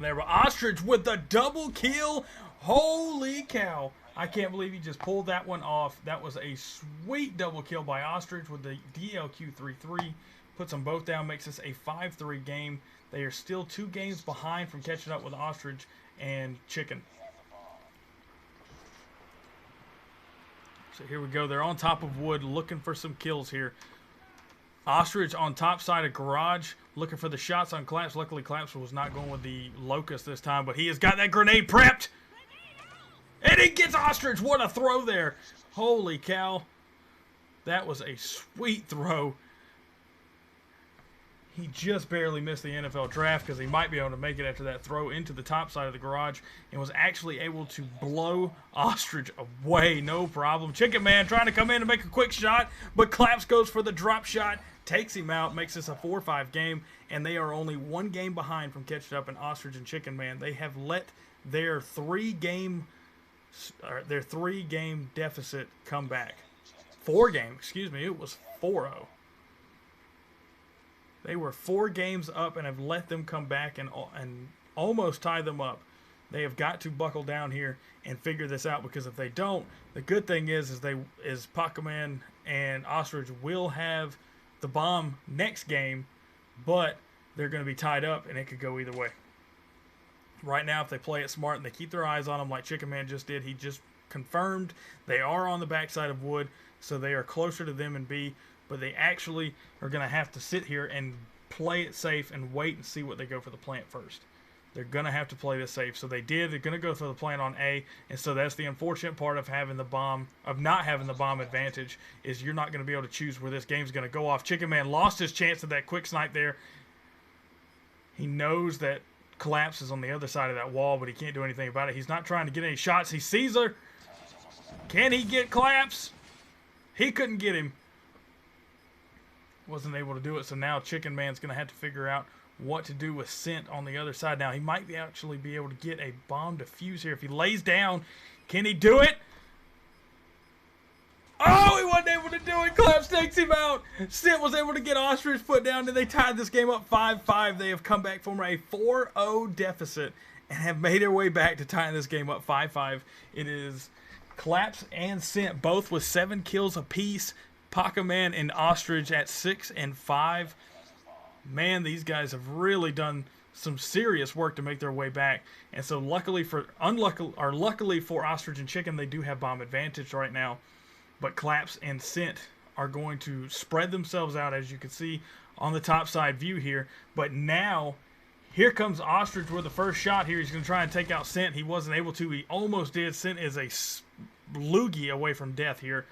There were Ostrich with the double kill. Holy cow. I can't believe he just pulled that one off. That was a sweet double kill by Ostrich with the DLQ 3-3. Puts them both down, makes this a 5-3 game. They are still 2 games behind from catching up with Ostrich and Chicken. So here we go. They're on top of wood looking for some kills here. Ostrich on top side of garage looking for the shots on Collapse. Luckily, Collapse was not going with the Locust this time, but he has got that grenade prepped. And he gets Ostrich. What a throw there. Holy cow. That was a sweet throw. He just barely missed the NFL draft because he might be able to make it after that throw into the top side of the garage and was actually able to blow Ostrich away. No problem. Chicken Man trying to come in and make a quick shot, but Collapse goes for the drop shot, takes him out, makes this a 4-5 game, and they are only 1 game behind from catching up in Ostrich and Chicken Man. They have let their 3-game deficit come back. 4-game, excuse me, it was 4-0. They were 4 games up and have let them come back and almost tie them up. They have got to buckle down here and figure this out, because if they don't, the good thing is Pac-Man and Ostrich will have the bomb next game, but they're going to be tied up and it could go either way. Right now, if they play it smart and they keep their eyes on them like Chicken Man just did, he just confirmed they are on the backside of wood, so they are closer to them and B. But they actually are going to have to sit here and play it safe and wait and see what they go for the plant first. They're going to have to play this safe. So they did. They're going to go for the plant on A. And so that's the unfortunate part of having the bomb, of not having the bomb advantage, is you're not going to be able to choose where this game's going to go off. Chicken Man lost his chance at that quick snipe there. He knows that Collapse is on the other side of that wall, but he can't do anything about it. He's not trying to get any shots. He sees her. Can he get Collapse? He couldn't get him. Wasn't able to do it, so now Chicken Man's going to have to figure out what to do with Scent on the other side. Now, he might actually be able to get a bomb defuse here. If he lays down, can he do it? Oh, he wasn't able to do it. Collapse takes him out. Scent was able to get Ostrich put down, and they tied this game up 5-5. They have come back from a 4-0 deficit and have made their way back to tying this game up 5-5. It is Collapse and Scent, both with 7 kills apiece. Pac-Man and Ostrich at 6 and 5. Man, these guys have really done some serious work to make their way back. And so luckily for Ostrich and Chicken, they do have bomb advantage right now. But Collapse and Scent are going to spread themselves out, as you can see on the top side view here. But now, here comes Ostrich with the first shot here. He's going to try and take out Scent. He wasn't able to. He almost did. Scent is a loogie away from death here.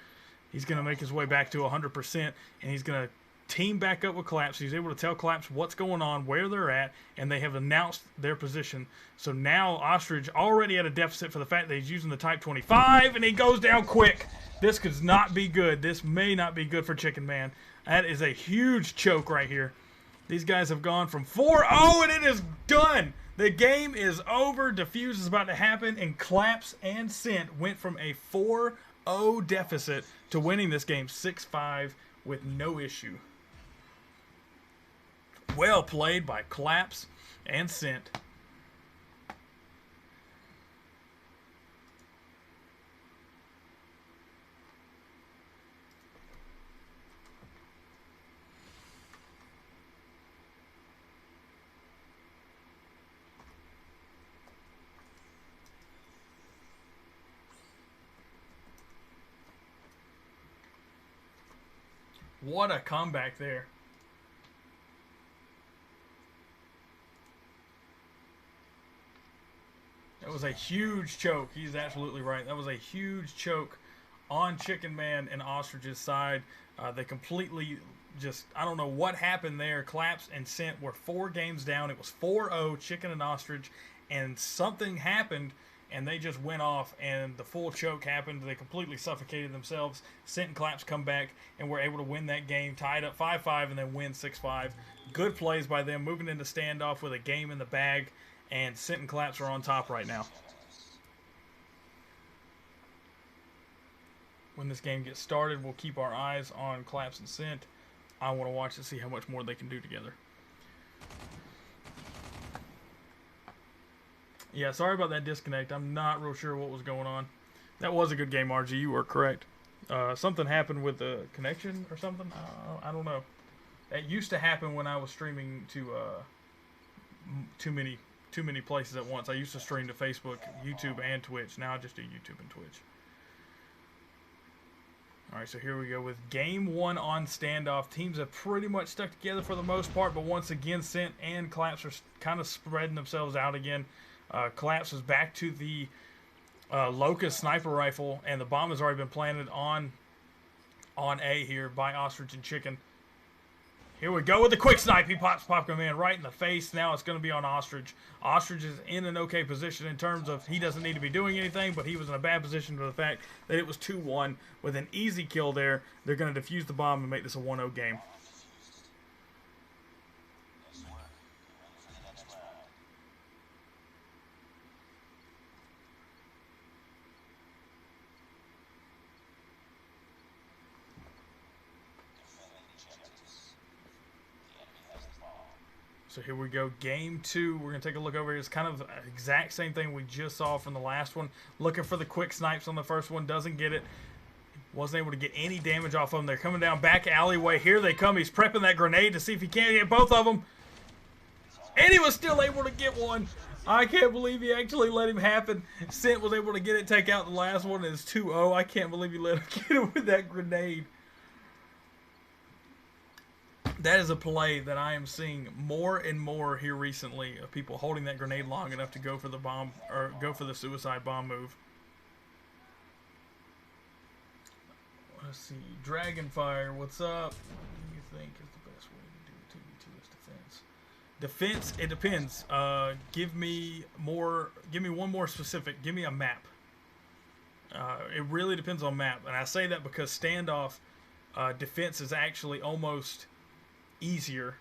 He's going to make his way back to 100%, and he's going to team back up with Collapse. He's able to tell Collapse what's going on, where they're at, and they have announced their position. So now Ostrich already at a deficit for the fact that he's using the Type 25, and he goes down quick. This could not be good. This may not be good for Chicken Man. That is a huge choke right here. These guys have gone from 4-0, and it is done. The game is over. Defuse is about to happen, and Collapse and Scent went from a 4-0 deficit to winning this game 6-5 with no issue. Well played by Collapse and Scent. What a comeback there. That was a huge choke. He's absolutely right. That was a huge choke on Chicken Man and Ostrich's side. They completely just, I don't know what happened there. Collapse and Scent were 4 games down. It was 4-0, Chicken and Ostrich, and something happened, and they just went off, and the full choke happened. They completely suffocated themselves. Scent and Collapse come back, and were able to win that game, tied up 5-5, and then win 6-5. Good plays by them, moving into standoff with a game in the bag, and Scent and Collapse are on top right now. When this game gets started, we'll keep our eyes on Collapse and Scent. I want to watch and see how much more they can do together. Yeah, sorry about that disconnect. I'm not real sure what was going on. That was a good game, RG. You were correct. Something happened with the connection or something. I don't know. That used to happen when I was streaming to too many places at once. I used to stream to Facebook, YouTube, and Twitch. Now I just do YouTube and Twitch. All right, so here we go with game one on standoff. Teams have pretty much stuck together for the most part, but once again, Scent and Collapse are kind of spreading themselves out again. Collapse is back to the Locust sniper rifle, and the bomb has already been planted on A here by Ostrich and Chicken. Here we go with the quick snipe. He pops Popcorn right in the face. Now it's going to be on Ostrich. Ostrich is in an okay position in terms of he doesn't need to be doing anything, but he was in a bad position for the fact that it was 2-1. With an easy kill there, they're going to defuse the bomb and make this a 1-0 game. So here we go, game two. We're going to take a look over here. It's kind of the exact same thing we just saw from the last one. Looking for the quick snipes on the first one. Doesn't get it. Wasn't able to get any damage off of them. They're coming down back alleyway. Here they come. He's prepping that grenade to see if he can't get both of them. And he was still able to get one. I can't believe he actually let him happen. Scent was able to get it, take out the last one. It's 2-0. I can't believe he let him get it with that grenade. That is a play that I am seeing more and more here recently of people holding that grenade long enough to go for the bomb or go for the suicide bomb move. Let's see, Dragonfire, what's up? What do you think is the best way to do 2v2 as defense? Defense, it depends. Give me one more specific. Give me a map. It really depends on map, and I say that because standoff defense is actually almost easier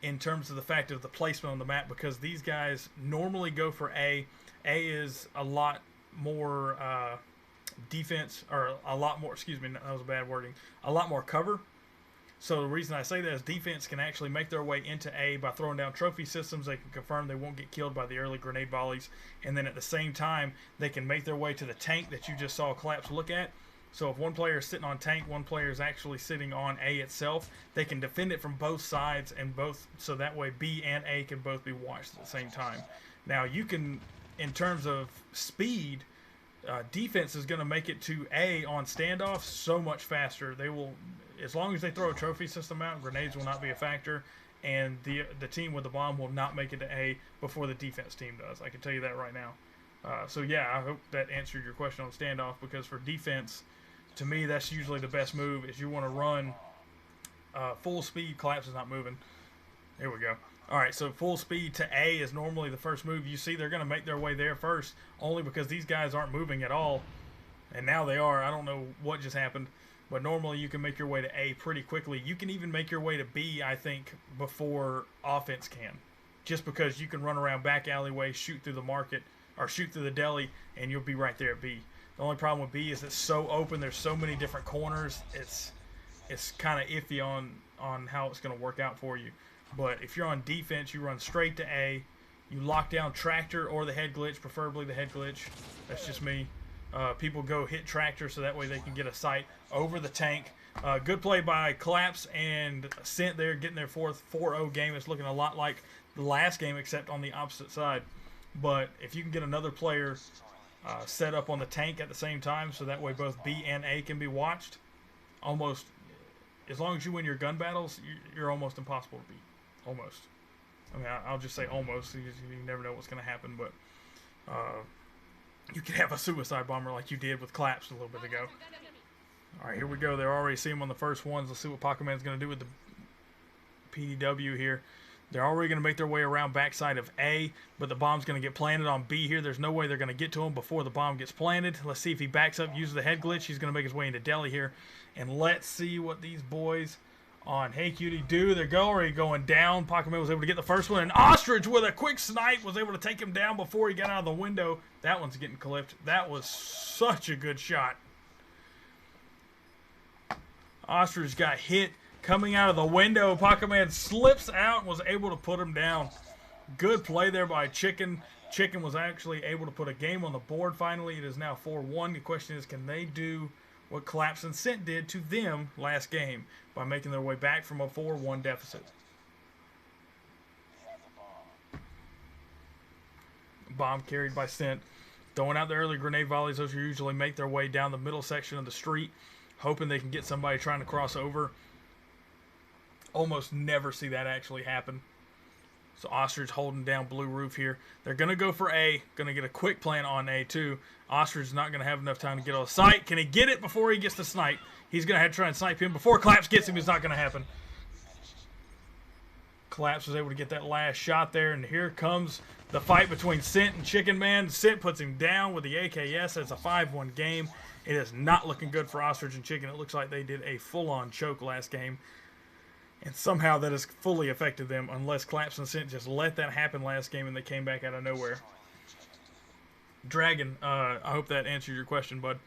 in terms of the fact of the placement on the map, because these guys normally go for A. A is a lot more defense, or a lot more, excuse me, that was a bad wording, a lot more cover. So the reason I say that is defense can actually make their way into A by throwing down trophy systems. They can confirm they won't get killed by the early grenade volleys, and then at the same time they can make their way to the tank that you just saw Collapse look at. So if one player is sitting on tank, one player is actually sitting on A itself, they can defend it from both sides, and both, so that way B and A can both be watched at the same time. Now you can, in terms of speed, defense is going to make it to A on standoff so much faster. They will, as long as they throw a trophy system out, grenades will not be a factor, and the team with the bomb will not make it to A before the defense team does. I can tell you that right now. So yeah, I hope that answered your question on standoff, because for defense, to me, that's usually the best move. Is you want to run full speed. Collapse is not moving. There we go. All right, so full speed to A is normally the first move. You see they're going to make their way there first, only because these guys aren't moving at all. And now they are. I don't know what just happened. But normally you can make your way to A pretty quickly. You can even make your way to B, I think, before offense can. Just because you can run around back alleyway, shoot through the market, or shoot through the deli, and you'll be right there at B. The only problem with B is it's so open. There's so many different corners. It's kind of iffy on how it's going to work out for you. But if you're on defense, you run straight to A. You lock down Tractor or the head glitch, preferably the head glitch. That's just me. People go hit Tractor so that way they can get a sight over the tank. Good play by Collapse and Scent there, getting their fourth 4-0 game. It's looking a lot like the last game, except on the opposite side. But if you can get another player set up on the tank at the same time, so that way both B and A can be watched, almost, as long as you win your gun battles, you're almost impossible to beat. Almost. I mean, I'll just say almost. You never know what's going to happen, but you can have a suicide bomber like you did with Collapse a little bit ago. All right, here we go. They're already seeing them on the first ones. Let's see what Pokémon's going to do with the PDW here. They're already going to make their way around backside of A, but the bomb's going to get planted on B here. There's no way they're going to get to him before the bomb gets planted. Let's see if he backs up, uses the head glitch. He's going to make his way into Deli here. And let's see what these boys on Hey Cutie do. They're already going down. Pokemon was able to get the first one, and Ostrich with a quick snipe was able to take him down before he got out of the window. That one's getting clipped. That was such a good shot. Ostrich got hit coming out of the window. Pokemon slips out and was able to put him down. Good play there by Chicken. Chicken was actually able to put a game on the board finally. It is now 4-1. The question is, can they do what Collapse and Scent did to them last game by making their way back from a 4-1 deficit? Bomb carried by Scent. Throwing out the early grenade volleys. Those usually make their way down the middle section of the street, hoping they can get somebody trying to cross over. Almost never see that actually happen. So Ostrich holding down blue roof here. They're going to go for A. Going to get a quick plant on A too. Ostrich is not going to have enough time to get on sight. Can he get it before he gets to snipe? He's going to have to try and snipe him. Before Collapse gets him, it's not going to happen. Collapse was able to get that last shot there. And here comes the fight between Scent and Chicken Man. Scent puts him down with the AKS. It's a 5-1 game. It is not looking good for Ostrich and Chicken. It looks like they did a full-on choke last game. And somehow that has fully affected them, unless Collapse and Scent just let that happen last game and they came back out of nowhere. Dragon, I hope that answered your question, bud.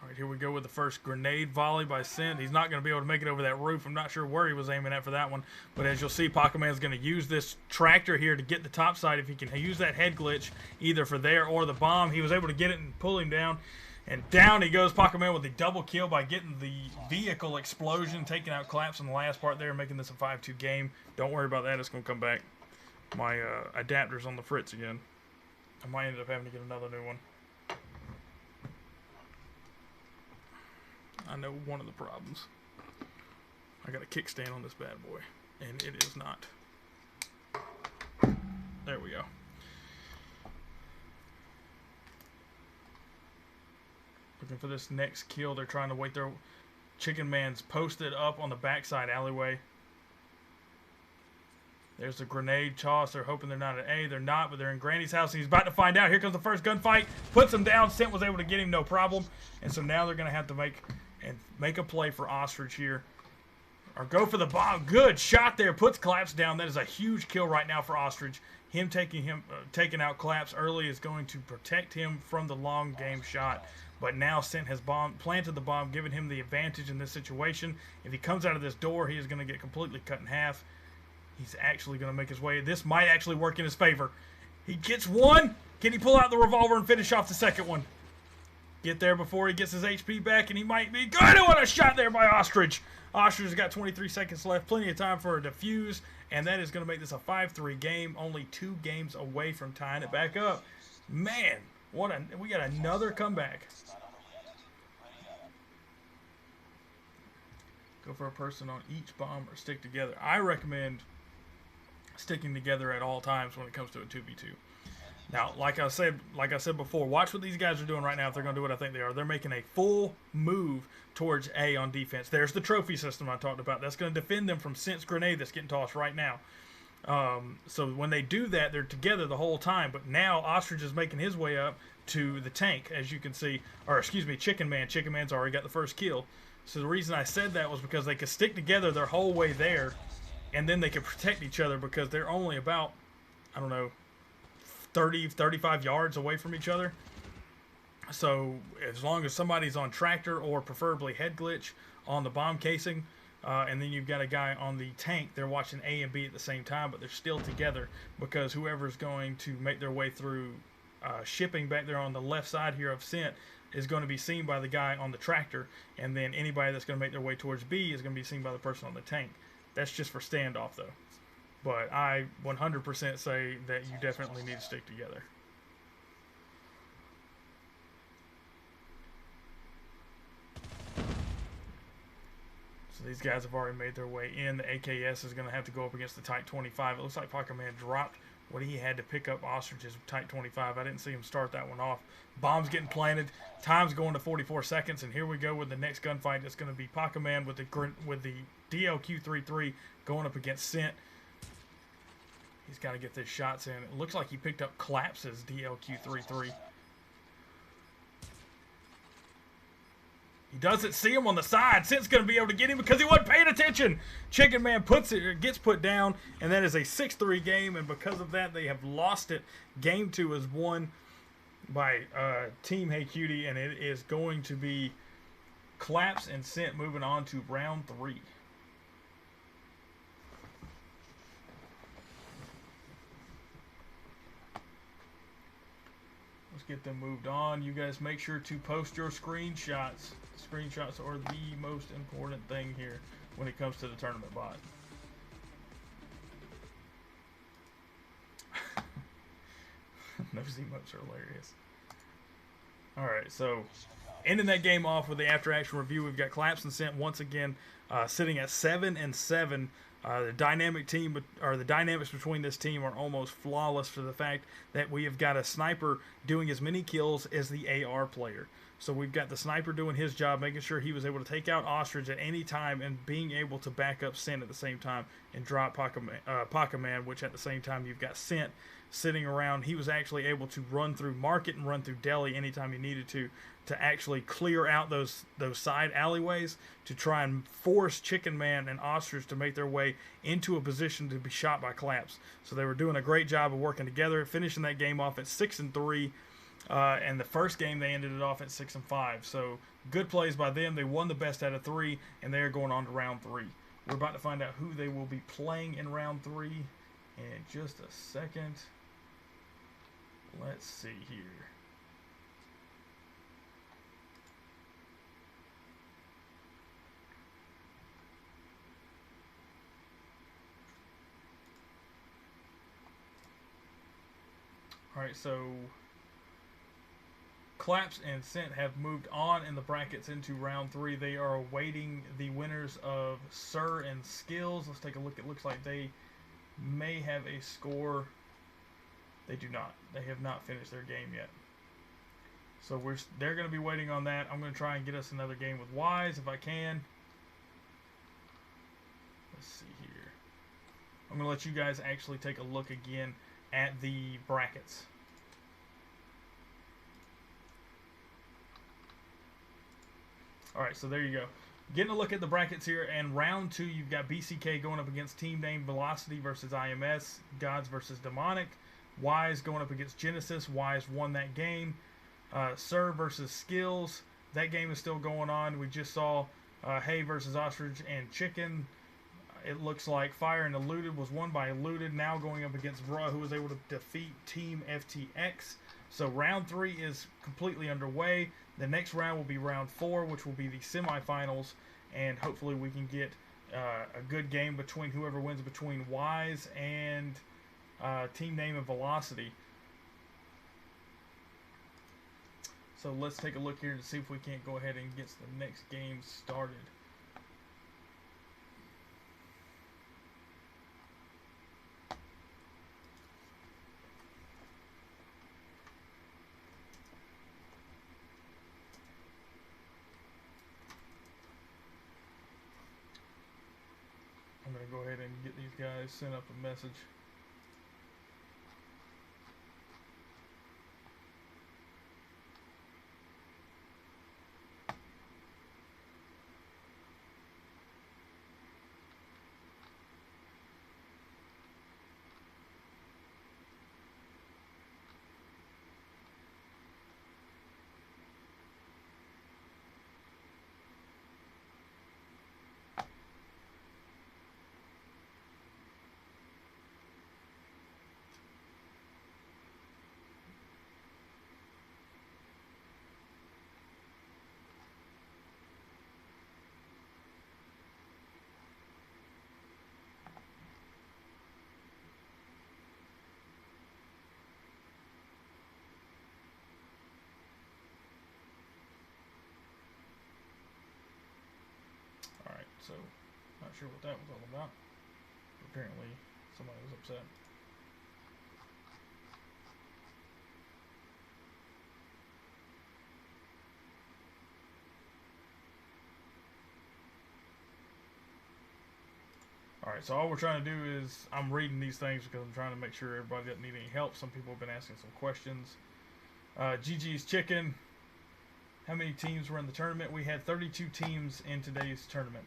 All right, here we go with the first grenade volley by Scent. He's not going to be able to make it over that roof. I'm not sure where he was aiming at for that one. But as you'll see, Pac-Man's going to use this tractor here to get the top side. If he can use that head glitch either for there or the bomb, he was able to get it and pull him down. And down he goes, Pac-Man with the double kill by getting the vehicle explosion, taking out Collapse in the last part there, making this a 5-2 game. Don't worry about that. It's going to come back. My adapter's on the fritz again. I might end up having to get another new one. I know one of the problems. I got a kickstand on this bad boy, and it is not. There we go. Looking for this next kill. They're trying to wait their Chicken Man's posted up on the backside alleyway. There's the grenade toss. They're hoping they're not at A. They're not, but they're in Granny's house, and he's about to find out. Here comes the first gunfight. Puts him down. Scent was able to get him, no problem. And so now they're going to have to make a play for Ostrich here. Or go for the bomb. Good shot there. Puts Collapse down. That is a huge kill right now for Ostrich. Him taking out Collapse early is going to protect him from the long game shot. But now Scent has planted the bomb, giving him the advantage in this situation. If he comes out of this door, he is going to get completely cut in half. He's actually going to make his way. This might actually work in his favor. He gets one. Can he pull out the revolver and finish off the second one? Get there before he gets his HP back, and he might be good. What a shot there by Ostrich. Ostrich has got 23 seconds left. Plenty of time for a defuse, and that is going to make this a 5-3 game. Only 2 games away from tying it back up. Man, we got another comeback. Go for a person on each bomb or stick together. I recommend sticking together at all times when it comes to a 2v2. Now, like I said before, watch what these guys are doing right now if they're going to do what I think they are. They're making a full move towards A on defense. There's the trophy system I talked about. That's going to defend them from Scent's grenade that's getting tossed right now. So when they do that, they're together the whole time. But now Ostrich is making his way up to the tank, as you can see. Or, excuse me, Chicken Man. Chicken Man's already got the first kill. So the reason I said that was because they could stick together their whole way there, and then they could protect each other because they're only about, I don't know, 30, 35 yards away from each other. So as long as somebody's on tractor or preferably head glitch on the bomb casing, and then you've got a guy on the tank, they're watching A and B at the same time, but they're still together because whoever's going to make their way through shipping back there on the left side here of Scent is going to be seen by the guy on the tractor, and then anybody that's going to make their way towards B is going to be seen by the person on the tank. That's just for standoff, though. But I 100% say that you definitely need to stick together. So these guys have already made their way in. The AKS is going to have to go up against the Type 25. It looks like Pac-Man dropped what he had to pick up Ostrich's Type 25. I didn't see him start that one off. Bombs getting planted. Time's going to 44 seconds, and here we go with the next gunfight. It's going to be Pac-Man with the DLQ-33 going up against Scent. He's got to get his shots in. It looks like he picked up Collapse's DLQ-33. He doesn't see him on the side. Scent's going to be able to get him because he wasn't paying attention. Chicken Man gets put down, and that is a 6-3 game, and because of that, they have lost it. Game 2 is won by Team Hey Cutie, and it is going to be Collapse and Scent moving on to round 3. Let's get them moved on. You guys make sure to post your screenshots. Screenshots are the most important thing here when it comes to the tournament bot. Those emotes are hilarious. Alright, so ending that game off with the after-action review, we've got Collapse and Scent once again sitting at 7-7. The dynamic team, or the dynamics between this team, are almost flawless for the fact that we have got a sniper doing as many kills as the AR player. So we've got the sniper doing his job, making sure he was able to take out Ostrich at any time and being able to back up Scent at the same time and drop Paca Man, which at the same time you've got Scent sitting around. He was actually able to run through Market and run through Deli anytime he needed to actually clear out those side alleyways to try and force Chicken Man and Ostrich to make their way into a position to be shot by Collapse. So they were doing a great job of working together, finishing that game off at 6-3. And the first game they ended it off at 6-5. So good plays by them. They won the best out of 3, and they are going on to round 3. We're about to find out who they will be playing in round 3 in just a second. Let's see here. Alright, so Collapse and Scent have moved on in the brackets into round 3. They are awaiting the winners of Sir and Skills. Let's take a look. It looks like they may have a score. They do not. They have not finished their game yet. So they're going to be waiting on that. I'm going to try and get us another game with Wise if I can. Let's see here. I'm going to let you guys actually take a look again at the brackets. Alright, so there you go. Getting a look at the brackets here, and round 2, you've got BCK going up against Team Name Velocity versus IMS, Gods versus Demonic, Wise going up against Genesis. Wise won that game. Sir versus Skills, that game is still going on. We just saw Hay versus Ostrich and Chicken. It looks like Fire and Eluded was won by Eluded, now going up against Bruh, who was able to defeat Team FTX. So round 3 is completely underway. The next round will be round 4, which will be the semifinals, and hopefully we can get a good game between whoever wins between Wise and Team Name and Velocity. So let's take a look here to see if we can't go ahead and get the next game started. I'm going to go ahead and get these guys sent up a message. So, not sure what that was all about. Apparently, somebody was upset. Alright, so all we're trying to do is, I'm reading these things because I'm trying to make sure everybody doesn't need any help. Some people have been asking some questions. GG's Chicken. How many teams were in the tournament? We had 32 teams in today's tournament.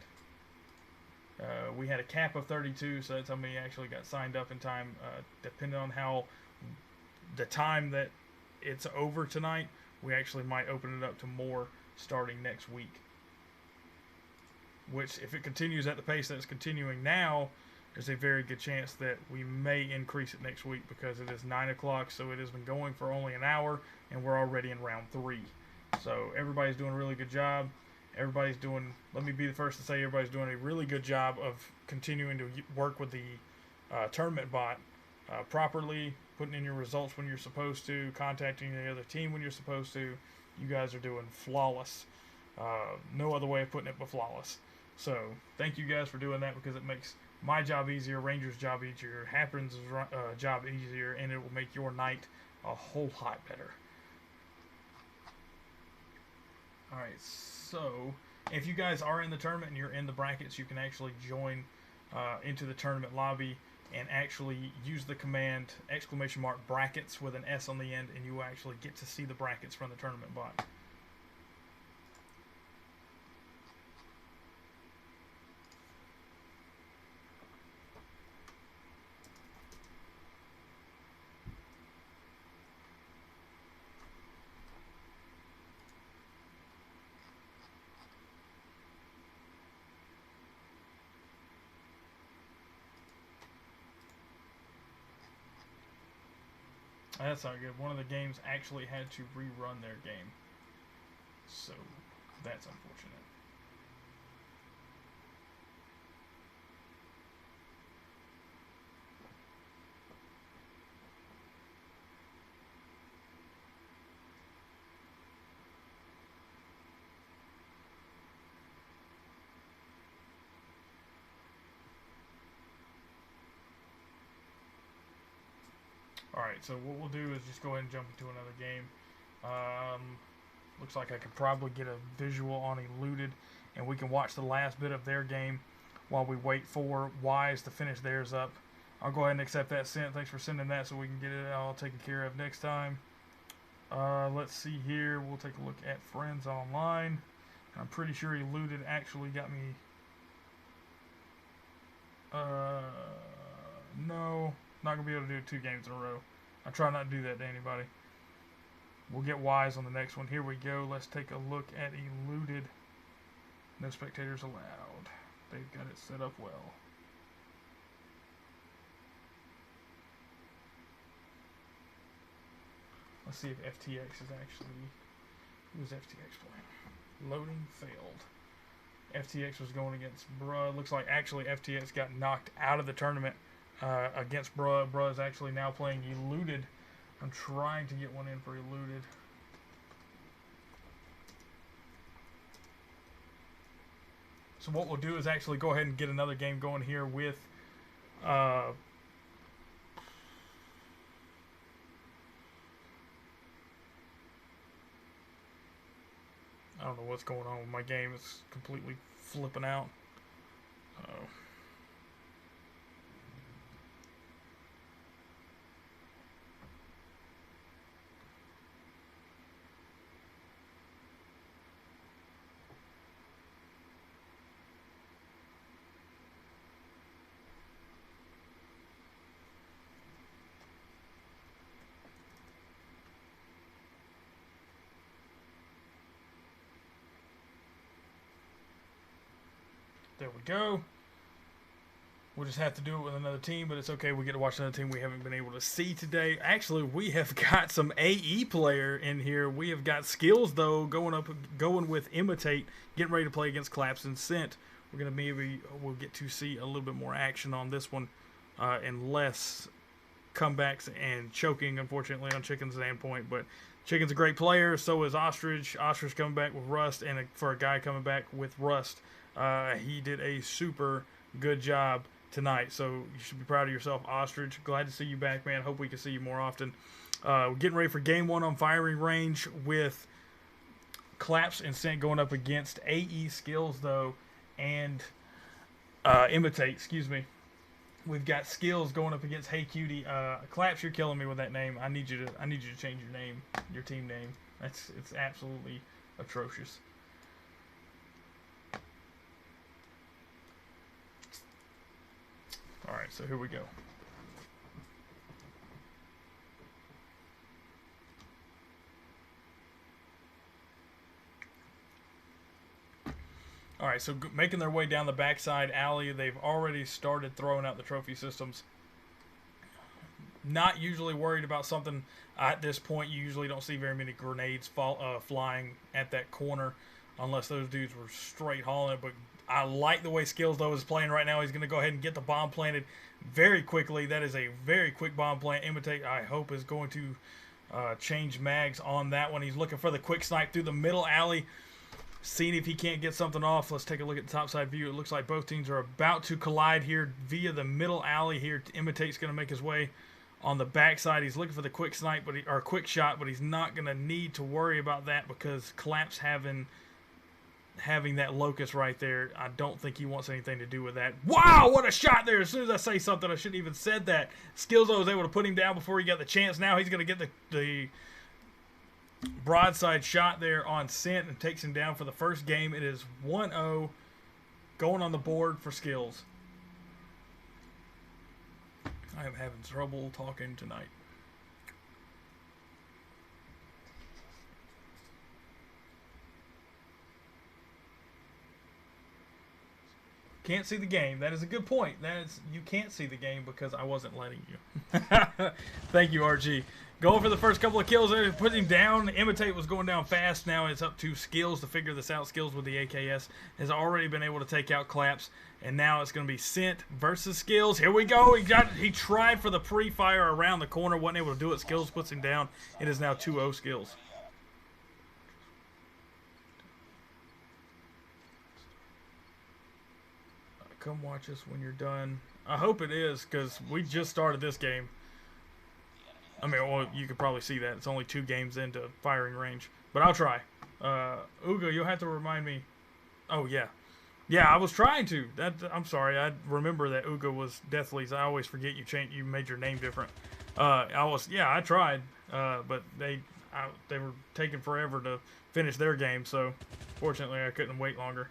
We had a cap of 32, so that's how many actually got signed up in time. Depending on how the time that it's over tonight, we actually might open it up to more starting next week. Which, if it continues at the pace that it's continuing now, there's a very good chance that we may increase it next week because it is 9 o'clock, so it has been going for only an hour, and we're already in round 3. So everybody's doing a really good job. Everybody's doing, let me be the first to say, everybody's doing a really good job of continuing to work with the tournament bot properly, putting in your results when you're supposed to, contacting the other team when you're supposed to. You guys are doing flawless. No other way of putting it but flawless. So thank you guys for doing that because it makes my job easier, Ranger's job easier, Happin's job easier, and it will make your night a whole lot better. Alright, so if you guys are in the tournament and you're in the brackets, you can actually join into the tournament lobby and actually use the command !brackets with an S on the end, and you will actually get to see the brackets from the tournament bot. That's not good. One of the games actually had to rerun their game. So, that's unfortunate. Alright, so what we'll do is just go ahead and jump into another game. Looks like I could probably get a visual on Eluded, and we can watch the last bit of their game while we wait for Wise to finish theirs up. I'll go ahead and accept that sent. Thanks for sending that so we can get it all taken care of next time. Let's see here. We'll take a look at Friends Online. I'm pretty sure Eluded actually got me... no. Not going to be able to do 2 games in a row. I try not to do that to anybody. We'll get Wise on the next one. Here we go. Let's take a look at Eluded. No spectators allowed. They've got it set up well. Let's see if FTX is actually... Who's FTX playing? Loading failed. FTX was going against Bruh. Looks like actually FTX got knocked out of the tournament against Bruh. Bruh is actually now playing Eluded. I'm trying to get one in for Eluded. So what we'll do is actually go ahead and get another game going here with I don't know what's going on with my game. It's completely flipping out. There we go. We'll just have to do it with another team, but it's okay. We get to watch another team we haven't been able to see today. Actually, we have got some AE player in here. We have got Skills, though, going with Imitate, getting ready to play against Collapse and Scent. We're going to we'll get to see a little bit more action on this one and less comebacks and choking, unfortunately, on Chicken's standpoint. But Chicken's a great player. So is Ostrich. Ostrich coming back with Rust, and for a guy coming back with Rust, he did a super good job tonight. So you should be proud of yourself, Ostrich. Glad to see you back, man. Hope we can see you more often. We're getting ready for game 1 on firing range with Collapse and Scent going up against AE Skills, though, and Imitate, excuse me. We've got Skills going up against Hey Cutie. Collapse, you're killing me with that name. I need you to change your name, your team name. It's absolutely atrocious. All right, so here we go. All right, so making their way down the backside alley, they've already started throwing out the trophy systems. Not usually worried about something at this point. You usually don't see very many grenades flying at that corner unless those dudes were straight hauling it. But I like the way Skills, though, is playing right now. He's going to go ahead and get the bomb planted very quickly. That is a very quick bomb plant. Imitate, I hope, is going to change mags on that one. He's looking for the quick snipe through the middle alley. Seeing if he can't get something off. Let's take a look at the topside view. It looks like both teams are about to collide here via the middle alley here. Imitate's going to make his way on the backside. He's looking for the quick snipe, or quick shot, but he's not going to need to worry about that because Collapse having that locust right there, I don't think he wants anything to do with that. Wow, what a shot there. As soon as I say something, I shouldn't even said that. Skillzo was able to put him down before he got the chance. Now he's going to get the broadside shot there on Scent and takes him down for the first game. It is 1-0 going on the board for Skills. I am having trouble talking tonight. Can't see the game. That is a good point. You can't see the game because I wasn't letting you. Thank you, RG. Going for the first couple of kills there, putting him down. Imitate was going down fast. Now it's up to Skills to figure this out. Skills with the AKS has already been able to take out Collapse. And now it's going to be Scent versus Skills. Here we go. He tried for the pre-fire around the corner. Wasn't able to do it. Skills puts him down. It is now 2-0 Skills. Come watch us when you're done. I hope it is, because we just started this game. I mean, well, you could probably see that. It's only 2 games into firing range. But I'll try. Ugo, you'll have to remind me. Oh, yeah. Yeah, I was trying to. I'm sorry. I remember that Ugo was Deathly's. I always forget you made your name different. I tried. But they were taking forever to finish their game. So, fortunately, I couldn't wait longer.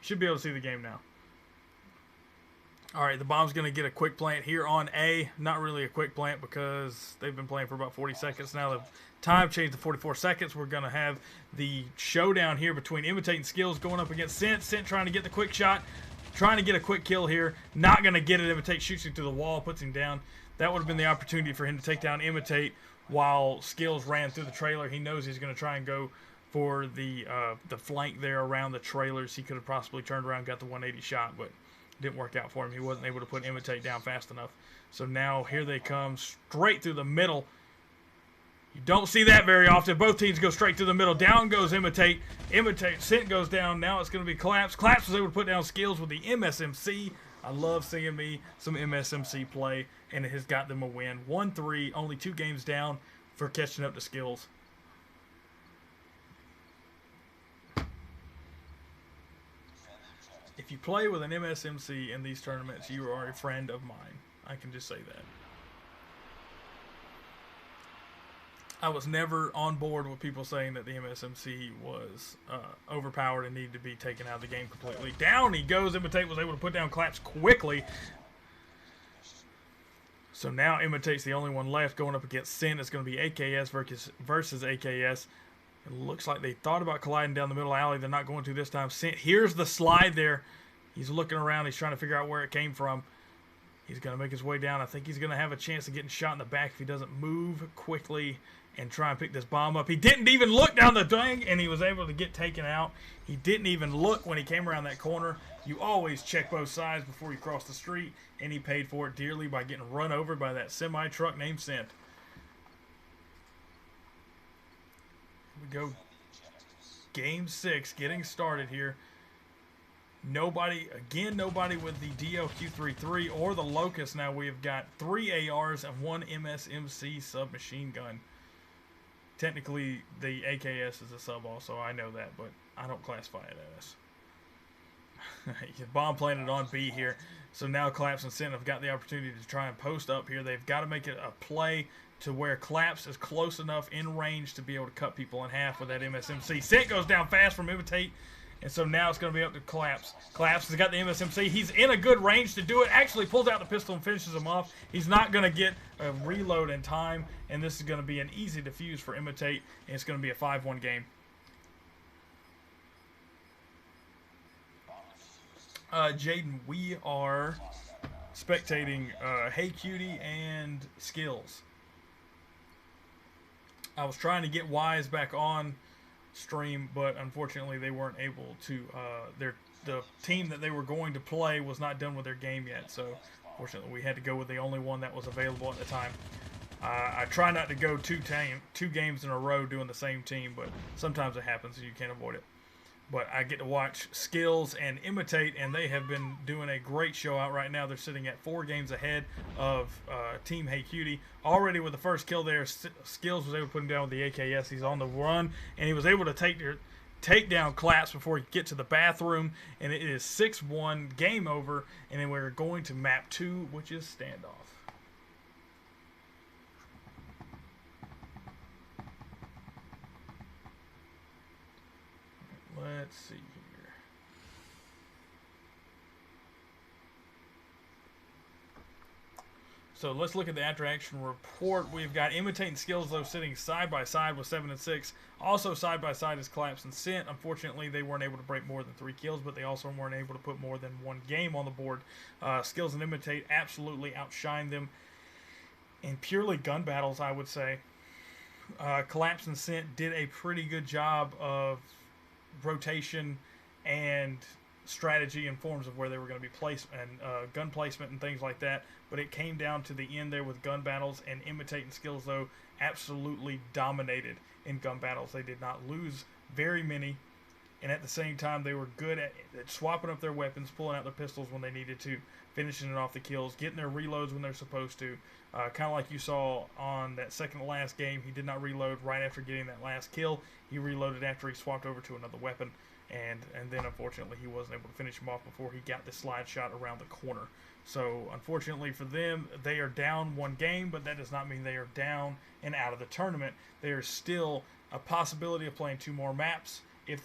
Should be able to see the game now. All right, the bomb's going to get a quick plant here on A. Not really a quick plant because they've been playing for about 40 seconds now. The time changed to 44 seconds. We're going to have the showdown here between Imitate and Skills going up against Scent. Scent trying to get the quick shot, trying to get a quick kill here. Not going to get it. Imitate shoots him to the wall, puts him down. That would have been the opportunity for him to take down Imitate while Skills ran through the trailer. He knows he's going to try and go for the flank there around the trailers. He could have possibly turned around and got the 180 shot, but didn't work out for him. He wasn't able to put Imitate down fast enough. So now here they come straight through the middle. You don't see that very often. Both teams go straight through the middle. Down goes Imitate. Scent goes down. Now it's going to be Collapse. Collapse was able to put down Skills with the MSMC. I love seeing me some MSMC play, and it has got them a win. 1-3, only 2 games down for catching up to Skills. If you play with an MSMC in these tournaments, you are a friend of mine. I can just say that. I was never on board with people saying that the MSMC was overpowered and needed to be taken out of the game completely. Down he goes. Imitate was able to put down Collapse quickly. So now Imitate's the only one left going up against Sin. It's going to be AKS versus AKS. It looks like they thought about colliding down the middle alley. They're not going to this time. Here's the slide there. He's looking around. He's trying to figure out where it came from. He's going to make his way down. I think he's going to have a chance of getting shot in the back if he doesn't move quickly and try and pick this bomb up. He didn't even look down the thing, and he was able to get taken out. He didn't even look when he came around that corner. You always check both sides before you cross the street, and he paid for it dearly by getting run over by that semi-truck named Scent. We go game 6 getting started here. Nobody with the DLQ-33 or the Locust. Now we have got 3 ARs and 1 MSMC submachine gun. Technically the AKS is a sub also, I know that, but I don't classify it as. Bomb planted on B here. So now Collapse and Scent have got the opportunity to try and post up here. They've got to make it a play to where Collapse is close enough in range to be able to cut people in half with that MSMC. Scent goes down fast from Imitate, and so now it's going to be up to Collapse. Collapse has got the MSMC. He's in a good range to do it. Actually pulls out the pistol and finishes him off. He's not going to get a reload in time, and this is going to be an easy defuse for Imitate, and it's going to be a 5-1 game. Jaden, we are spectating Hey Cutie and Skills. I was trying to get Wise back on stream, but unfortunately they weren't able to. The team that they were going to play was not done with their game yet, so unfortunately we had to go with the only one that was available at the time. I try not to go two games in a row doing the same team, but sometimes it happens and you can't avoid it. But I get to watch Skills and Imitate, and they have been doing a great show out right now. They're sitting at 4 games ahead of Team Hey Cutie. Already with the first kill there, Skills was able to put him down with the AKS. He's on the run, and he was able to take down Collapse before he get to the bathroom, and it is 6-1, game over, and then we're going to map 2, which is Standoff. Let's see here. So let's look at the after-action report. We've got Imitate and Skills, though, sitting side by side with 7 and 6. Also side by side is Collapse and Scent. Unfortunately, they weren't able to break more than 3 kills, but they also weren't able to put more than 1 game on the board. Skills and Imitate absolutely outshined them in purely gun battles, I would say. Collapse and Scent did a pretty good job of rotation and strategy in forms of where they were going to be placed and gun placement and things like that, but it came down to the end there with gun battles, and Imitate and Skills, though, absolutely dominated in gun battles. They did not lose very many, and at the same time they were good at swapping up their weapons, pulling out their pistols when they needed to, finishing it off the kills, getting their reloads when they're supposed to. Kind of like you saw on that second to last game, he did not reload right after getting that last kill. He reloaded after he swapped over to another weapon, and then unfortunately he wasn't able to finish him off before he got the slide shot around the corner. So unfortunately for them, they are down 1 game, but that does not mean they are down and out of the tournament. There is still a possibility of playing 2 more maps. If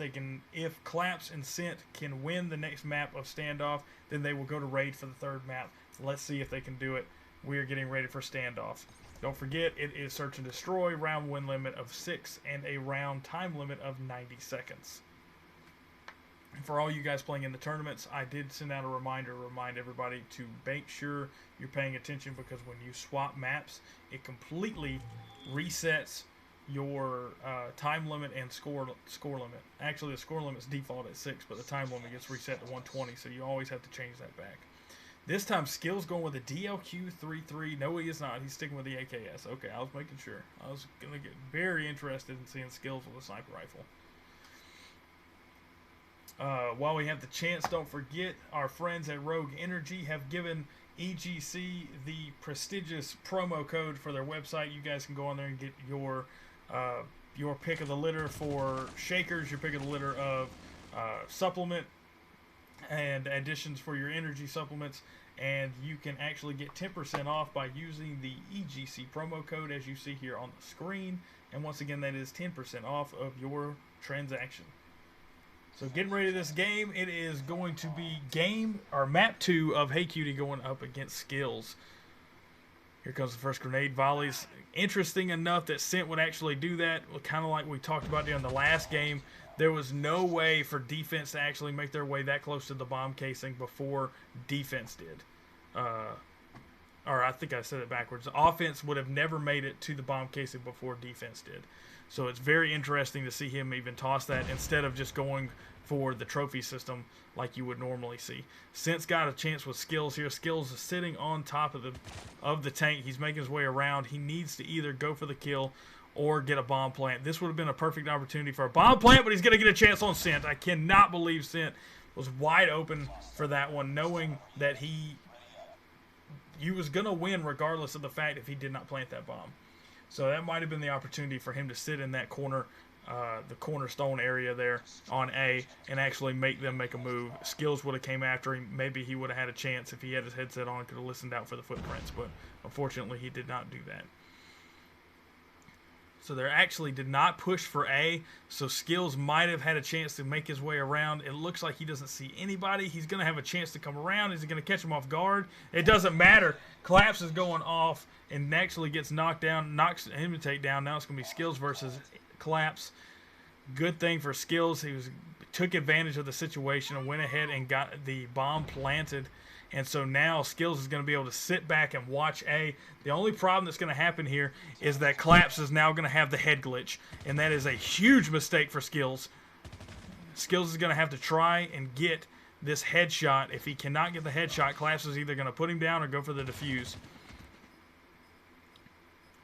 Collapse and Scent can win the next map of Standoff, then they will go to Raid for the 3rd map. Let's see if they can do it. We are getting ready for Standoff. Don't forget, it is Search and Destroy, round win limit of 6, and a round time limit of 90 seconds. For all you guys playing in the tournaments, I did send out a reminder to remind everybody to make sure you're paying attention, because when you swap maps, it completely resets your time limit and score limit. Actually, the score limit's default at 6, but the time limit gets reset to 120, so you always have to change that back. This time, Skills going with a DLQ-33. No, he is not. He's sticking with the AKS. Okay, I was making sure. I was going to get very interested in seeing Skills with a sniper rifle. While we have the chance, don't forget our friends at Rogue Energy have given EGC the prestigious promo code for their website. You guys can go on there and get your pick of the litter for shakers, your pick of the litter of supplement and additions for your energy supplements, and you can actually get 10% off by using the EGC promo code as you see here on the screen. And once again, that is 10% off of your transaction. So getting ready to this game, it is going to be map 2 of Hey Cutie going up against Skills. Here comes the first grenade volleys. Interesting enough that Scent would actually do that, kind of like we talked about during the last game. There was no way for defense to actually make their way that close to the bomb casing before defense did. Or I think I said it backwards. Offense would have never made it to the bomb casing before defense did. So it's very interesting to see him even toss that instead of just going for the trophy system like you would normally see. Scent's got a chance with Skills here. Skills is sitting on top of the tank. He's making his way around. He needs to either go for the kill or get a bomb plant. This would have been a perfect opportunity for a bomb plant, but he's going to get a chance on Scent. I cannot believe Scent was wide open for that one, knowing that he was going to win regardless of the fact if he did not plant that bomb. So that might have been the opportunity for him to sit in that corner, the cornerstone area there on A, and actually make them make a move. Skills would have came after him. Maybe he would have had a chance if he had his headset on, could have listened out for the footprints, but unfortunately he did not do that. So they actually did not push for A, so Skills might have had a chance to make his way around. It looks like he doesn't see anybody. He's going to have a chance to come around. Is he going to catch him off guard? It doesn't matter. Collapse is going off and actually gets knocked down, knocks Imitate down. Now it's going to be Skills versus Collapse. Good thing for Skills. He was took advantage of the situation and went ahead and got the bomb planted. And so now Skills is going to be able to sit back and watch A. The only problem that's going to happen here is that Collapse is now going to have the head glitch. And that is a huge mistake for Skills. Skills is going to have to try and get this headshot. If he cannot get the headshot, Collapse is either going to put him down or go for the defuse.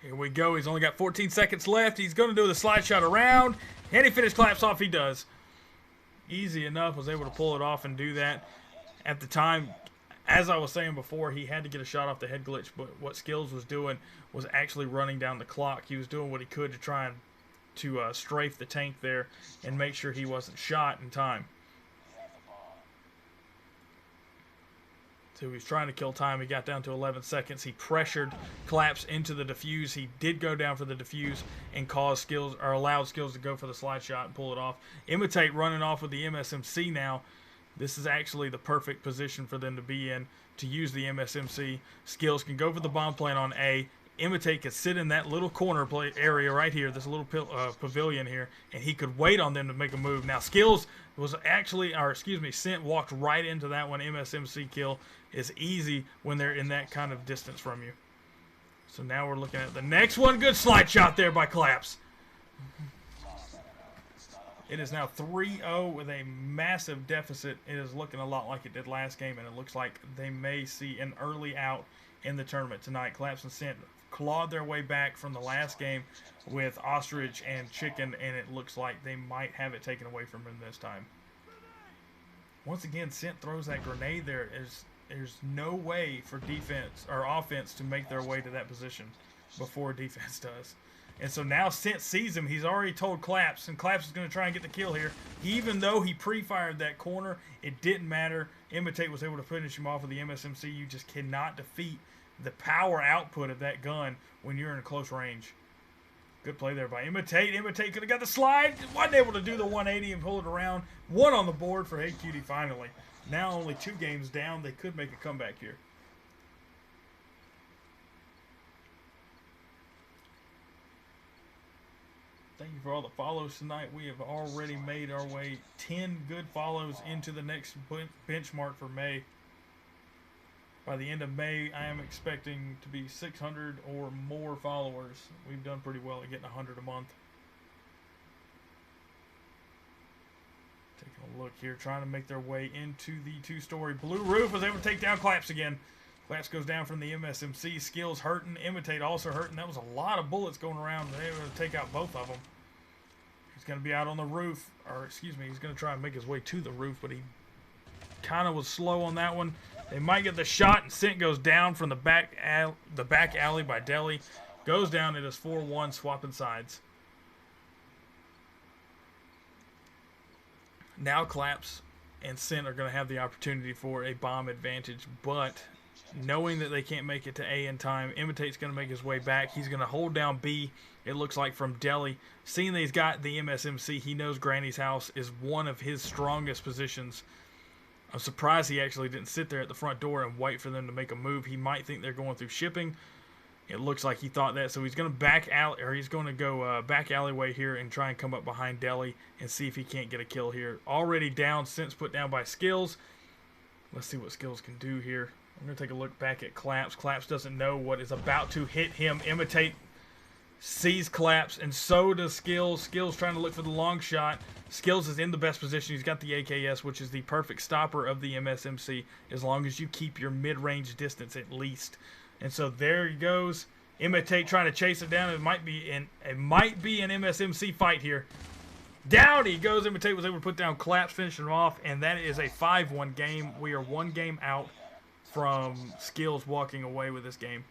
Here we go. He's only got 14 seconds left. He's going to do the slide shot around. And he finished Collapse off. He does. Easy enough. Was able to pull it off and do that. At the time, as I was saying before, he had to get a shot off the head glitch. But what Skills was doing was actually running down the clock. He was doing what he could to try and strafe the tank there and make sure he wasn't shot in time. So he was trying to kill time. He got down to 11 seconds. He pressured Collapse into the defuse. He did go down for the defuse and caused Skills, or allowed Skills to go for the slide shot and pull it off. Imitate running off with the MSMC now. This is actually the perfect position for them to be in to use the MSMC. Skills can go for the bomb plant on A. Imitate could sit in that little corner play area right here, this little pavilion here, and he could wait on them to make a move. Now Skills was actually, or excuse me, Sent walked right into that one. MSMC kill is easy when they're in that kind of distance from you. So now we're looking at the next one. Good slide shot there by Collapse. It is now 3-0 with a massive deficit. It is looking a lot like it did last game, and it looks like they may see an early out in the tournament tonight. Collapse and Sent clawed their way back from the last game with Ostrich and Chicken, and it looks like they might have it taken away from him this time. Once again, Sent throws that grenade there. There's no way for defense or offense to make their way to that position before defense does. And so now Sent sees him. He's already told Collapse, and Collapse is going to try and get the kill here. Even though he pre-fired that corner, it didn't matter. Imitate was able to finish him off with the MSMC. You just cannot defeat the power output of that gun when you're in close range. Good play there by Imitate. Imitate could have got the slide. Wasn't able to do the 180 and pull it around. One on the board for Hey Cutie finally. Now only 2 games down. They could make a comeback here. Thank you for all the follows tonight. We have already made our way 10 good follows into the next benchmark for May. By the end of May, I am expecting to be 600 or more followers. We've done pretty well at getting 100 a month. Taking a look here, trying to make their way into the 2-story blue roof. Was able to take down Collapse again. Collapse goes down from the MSMC. Skills hurting. Imitate also hurting. That was a lot of bullets going around. They were able to take out both of them. He's going to be out on the roof. Or, excuse me, he's going to try and make his way to the roof, but he kind of was slow on that one. They might get the shot, and Sent goes down from the back alley by Deli. Goes down. It is 4-1, swapping sides. Now Collapse and Sent are going to have the opportunity for a bomb advantage, but knowing that they can't make it to A in time, Imitate's going to make his way back. He's going to hold down B, it looks like, from Deli. Seeing that he's got the MSMC, he knows Granny's house is one of his strongest positions. I'm surprised he actually didn't sit there at the front door and wait for them to make a move. He might think they're going through shipping. It looks like he thought that, so he's going to go back alleyway here and try and come up behind Deli and see if he can't get a kill here. Already down, since put down by Skills. Let's see what Skills can do here. I'm going to take a look back at Collapse. Collapse doesn't know what is about to hit him. Imitate sees Collapse, and so does Skills. Skills trying to look for the long shot. Skills is in the best position. He's got the AKS, which is the perfect stopper of the MSMC, as long as you keep your mid-range distance at least. And so there he goes. Imitate trying to chase it down. It might be an MSMC fight here. Down he goes. Imitate was able to put down Collapse, finishing him off, and that is a 5-1 game. We are 1 game out from Skills walking away with this game.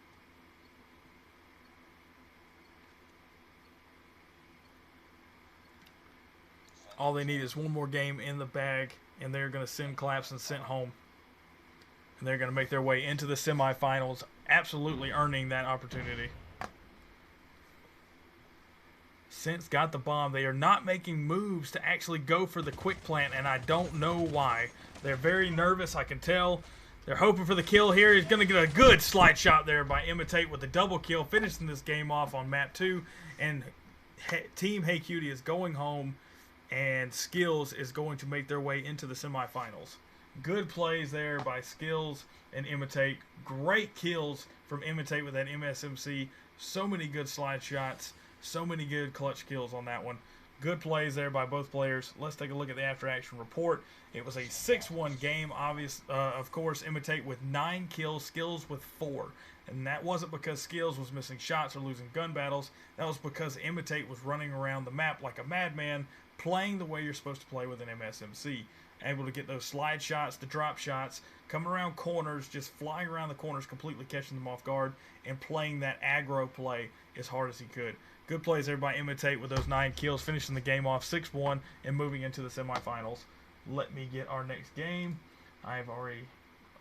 All they need is 1 more game in the bag, and they're going to send Collapse and Sent home. And they're going to make their way into the semifinals, absolutely earning that opportunity. Sent's got the bomb. They are not making moves to actually go for the quick plant, and I don't know why. They're very nervous, I can tell. They're hoping for the kill here. He's going to get a good slide shot there by Imitate with the double kill, finishing this game off on map 2. And Team Hey Cutie is going home and Skills is going to make their way into the semifinals. Good plays there by Skills and Imitate. Great kills from Imitate with that MSMC. So many good slide shots. So many good clutch kills on that one. Good plays there by both players. Let's take a look at the after-action report. It was a 6-1 game, of course. Imitate with 9 kills, Skills with 4. And that wasn't because Skills was missing shots or losing gun battles. That was because Imitate was running around the map like a madman, playing the way you're supposed to play with an MSMC. Able to get those slide shots, the drop shots, coming around corners, just flying around the corners, completely catching them off guard, and playing that aggro play as hard as he could. Good plays there by Imitate with those 9 kills, finishing the game off 6-1 and moving into the semifinals. Let me get our next game. I've already,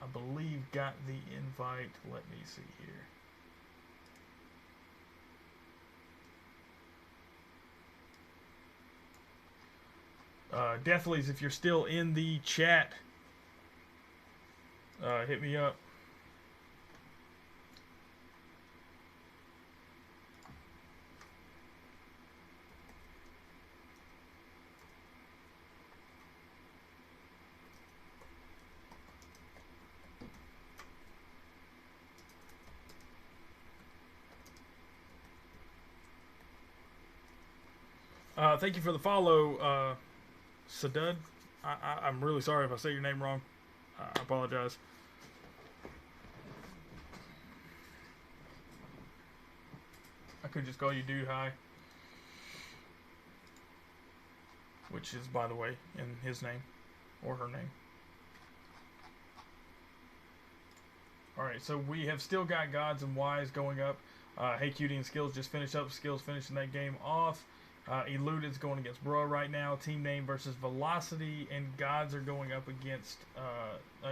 I believe, got the invite. Let me see here. Deathleys, if you're still in the chat, hit me up. Thank you for the follow, Sadud. I'm really sorry if I say your name wrong. I apologize. I could just call you Dude High, which is, by the way, in his name or her name. Alright, so we have still got Gods and Wise going up. Hey Cutie and Skills just finished up. Skills finishing that game off. Eluded's going against Bro right now. Team Name versus Velocity, and Gods are going up against,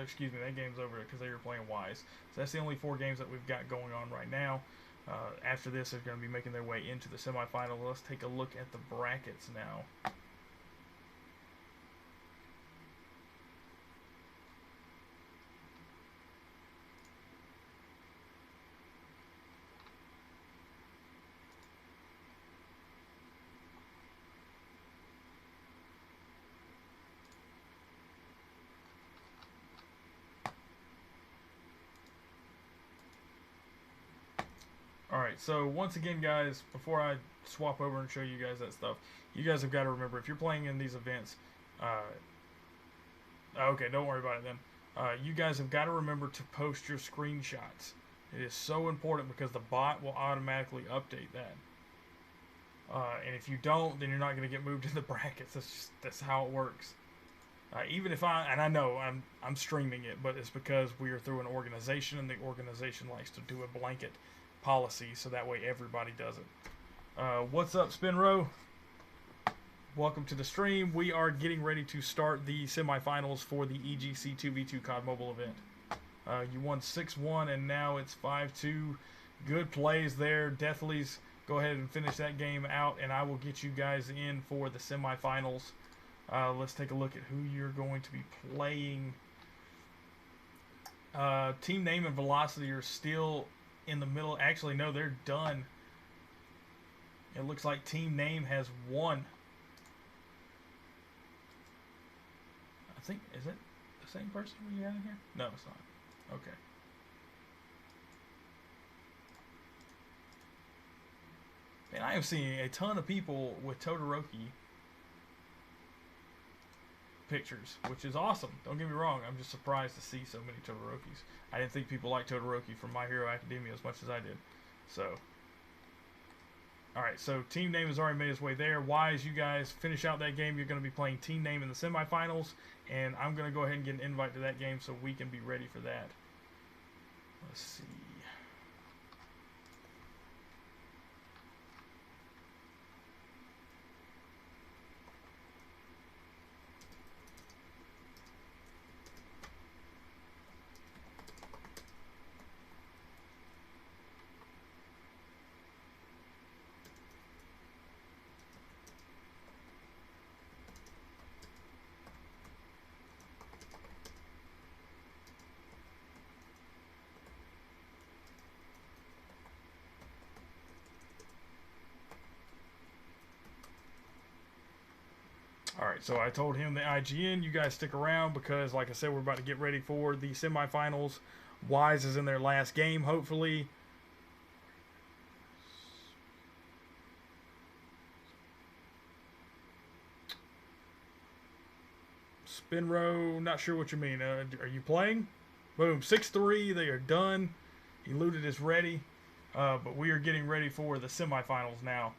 excuse me, that game's over because they were playing Wise. So that's the only 4 games that we've got going on right now. After this, they're going to be making their way into the semifinals. Let's take a look at the brackets now. Alright, so once again, guys, before I swap over and show you guys that stuff, you guys have got to remember, if you're playing in these events, okay, don't worry about it then. You guys have got to remember to post your screenshots. It is so important because the bot will automatically update that. And if you don't, then you're not going to get moved in the brackets. That's how it works. Even if I know I'm streaming it, but it's because we are through an organization, and the organization likes to do a blanket policy, so that way everybody does it. What's up, Spinro? Welcome to the stream. We are getting ready to start the semifinals for the EGC 2v2 COD Mobile event. You won 6-1 and now it's 5-2. Good plays there. Deathleys, go ahead and finish that game out, and I will get you guys in for the semifinals. Let's take a look at who you're going to be playing. Team Name and Velocity are still in the middle. Actually, no, they're done. It looks like Team Name has won. I think, is it the same person we had in here? No, it's not. Okay. And I am seeing a ton of people with Todoroki pictures, which is awesome. Don't get me wrong, I'm just surprised to see so many Todorokis. I didn't think people liked Todoroki from My Hero Academia as much as I did. So, alright, so Team Name has already made its way there. Wise, you guys finish out that game. You're going to be playing Team Name in the semifinals, and I'm going to go ahead and get an invite to that game so we can be ready for that. Let's see. All right, so I told him the IGN, you guys stick around because, like I said, we're about to get ready for the semifinals. Wise is in their last game, hopefully. Spinrow, not sure what you mean. Are you playing? Boom, 6-3, they are done. Eluded is ready. But we are getting ready for the semifinals now.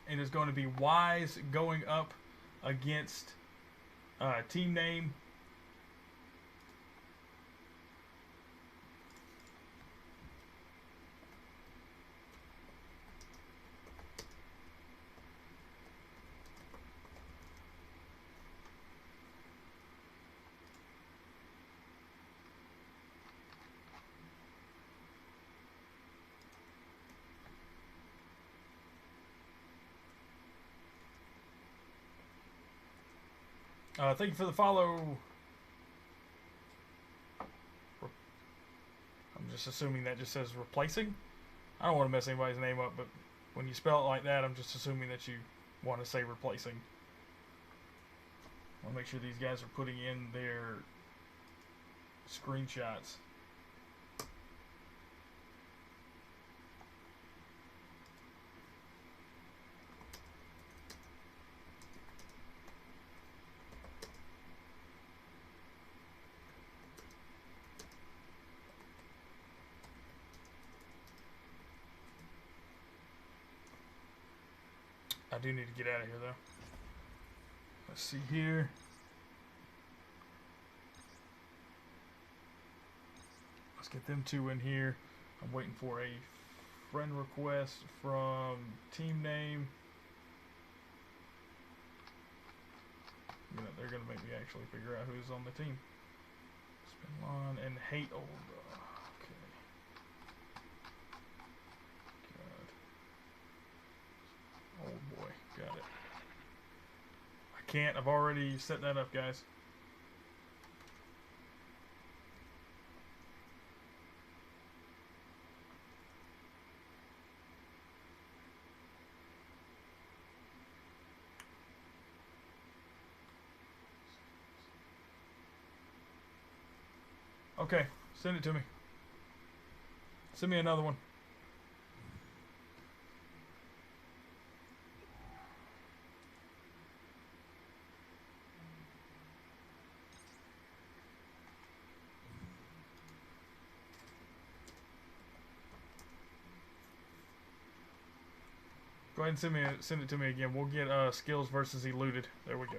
It is going to be Wise going up against team name. Thank you for the follow. I'm just assuming that just says replacing. I don't want to mess anybody's name up, but when you spell it like that, I'm just assuming that you want to say replacing. I want to make sure these guys are putting in their screenshots. I do need to get out of here, though. Let's see here. Let's get them two in here. I'm waiting for a friend request from team name. You know, they're going to make me actually figure out who's on the team. Spinlon and Hate Old. Okay. God. Old boy. Got it. I can't. I've already set that up, guys. Okay, send it to me. Send me another one. Go ahead and send it to me again. We'll get skills versus eluded. There we go.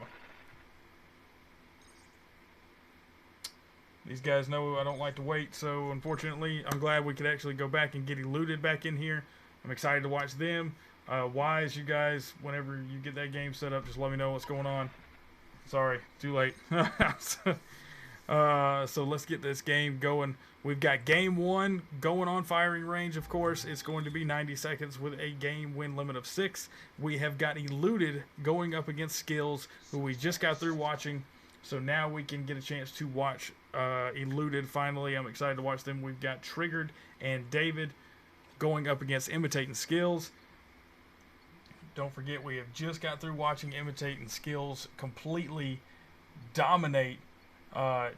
These guys know I don't like to wait, so unfortunately, I'm glad we could actually go back and get eluded back in here. I'm excited to watch them. Wise, you guys, whenever you get that game set up, just let me know what's going on. Sorry, too late. So let's get this game going. We've got game one going on firing range, of course. It's going to be 90 seconds with a game win limit of 6. We have got eluded going up against skills, who we just got through watching. So now we can get a chance to watch eluded finally. I'm excited to watch them. We've got Triggered and David going up against imitating skills. Don't forget, we have just got through watching imitating skills completely dominate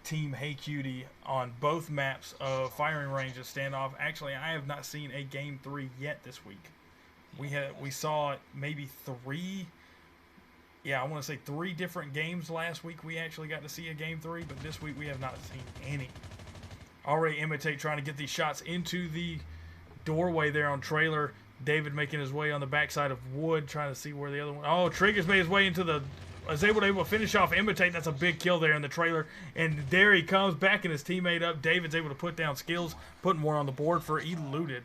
Team Hey Cutie on both maps of firing range and standoff. Actually, I have not seen a game 3 yet this week. We saw maybe 3. Yeah, I want to say 3 different games last week. We actually got to see a game 3, but this week we have not seen any. Already imitate trying to get these shots into the doorway there on trailer. David making his way on the backside of wood, trying to see where the other one. Oh, Trigger's made his way into the. Was able to finish off imitate. That's a big kill there in the trailer. And there he comes, backing his teammate up. David's able to put down skills, putting more on the board for eluded.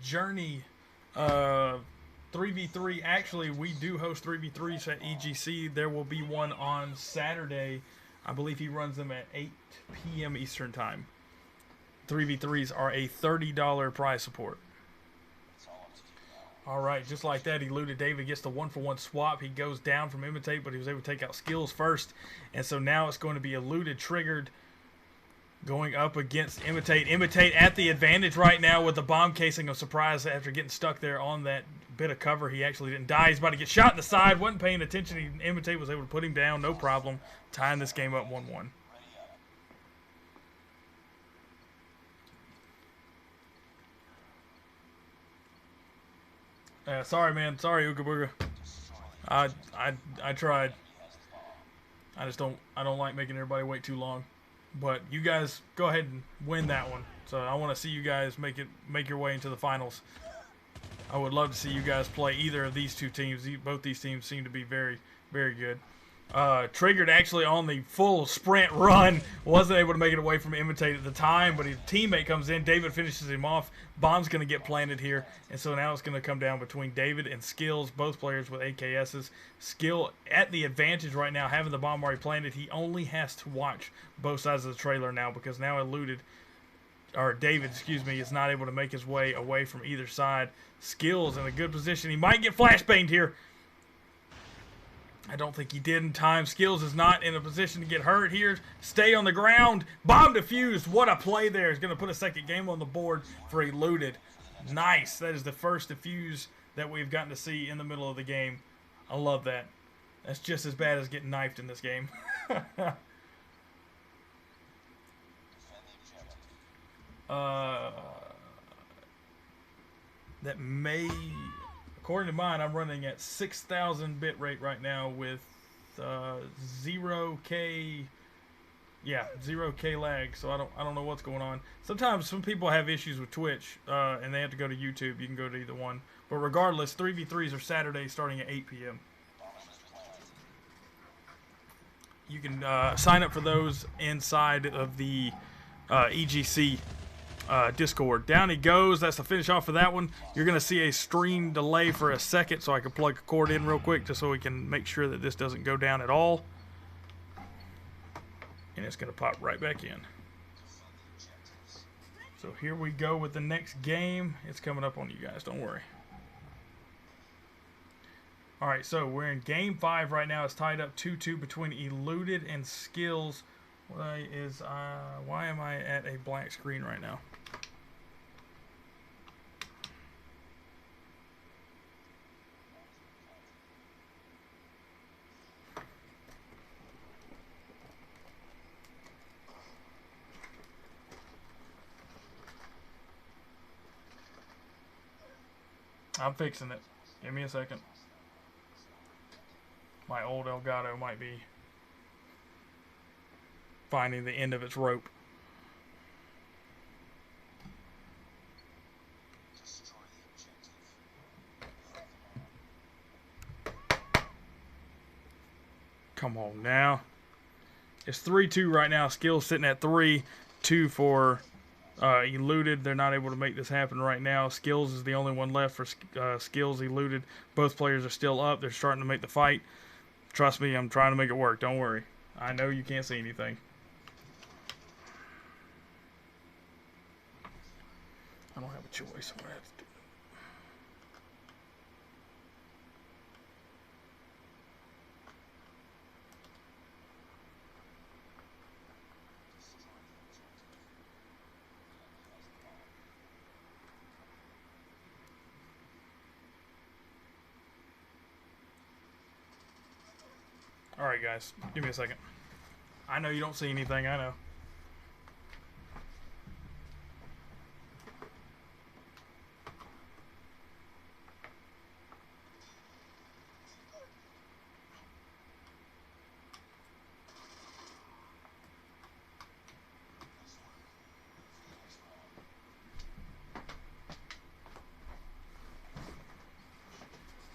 Journey 3v3. Actually, we do host 3v3s at EGC. There will be one on Saturday. I believe he runs them at 8 p.m. Eastern time. 3v3s are a $30 prize support. Alright, just like that, eluded. David gets the 1-for-1 swap. He goes down from imitate, but he was able to take out skills first. And so now it's going to be eluded, triggered. Going up against Imitate. Imitate at the advantage right now with the bomb casing. A surprise after getting stuck there on that bit of cover. He actually didn't die. He's about to get shot in the side. Wasn't paying attention. Imitate was able to put him down. No problem. Tying this game up 1-1. Sorry, man. Sorry, Ooga Booga. I tried. I don't like making everybody wait too long. But you guys go ahead and win that one. So I want to see you guys make your way into the finals. I would love to see you guys play either of these two teams. Both these teams seem to be very, very good. Triggered actually on the full sprint run. Wasn't able to make it away from Imitate at the time, but his teammate comes in. David finishes him off. Bomb's going to get planted here. And so now it's going to come down between David and Skills, both players with AKSs. Skill at the advantage right now, having the bomb already planted. He only has to watch both sides of the trailer now because now David, excuse me, is not able to make his way away from either side. Skills in a good position. He might get flashbanged here. I don't think he did in time. Skills is not in a position to get hurt here. Stay on the ground. Bomb defused. What a play there. He's going to put a second game on the board for Eluded. Nice. That is the first defuse that we've gotten to see in the middle of the game. I love that. That's just as bad as getting knifed in this game. That may... According to mine, I'm running at 6,000 bit rate right now with 0K, yeah, 0K lag. So I don't know what's going on. Sometimes some people have issues with Twitch and they have to go to YouTube. You can go to either one. But regardless, 3v3s are Saturday starting at 8 p.m. You can sign up for those inside of the EGC Discord. Down he goes. That's the finish off for that one. You're going to see a stream delay for a second so I can plug a cord in real quick just so we can make sure that this doesn't go down at all. And it's going to pop right back in. So here we go with the next game. It's coming up on you guys. Don't worry. Alright, so we're in game 5 right now. It's tied up 2-2 between Eluded and Skills. Why am I at a blank screen right now? I'm fixing it. Give me a second. My old Elgato might be finding the end of its rope. Come on now. It's 3-2 right now. Skills sitting at 3. 2 for Eluded. They're not able to make this happen right now. Skills is the only one left for Skills. Eluded. Both players are still up. They're starting to make the fight. Trust me, I'm trying to make it work. Don't worry. I know you can't see anything. I don't have a choice. I'm gonna have to do it. Alright guys, give me a second. I know you don't see anything, I know.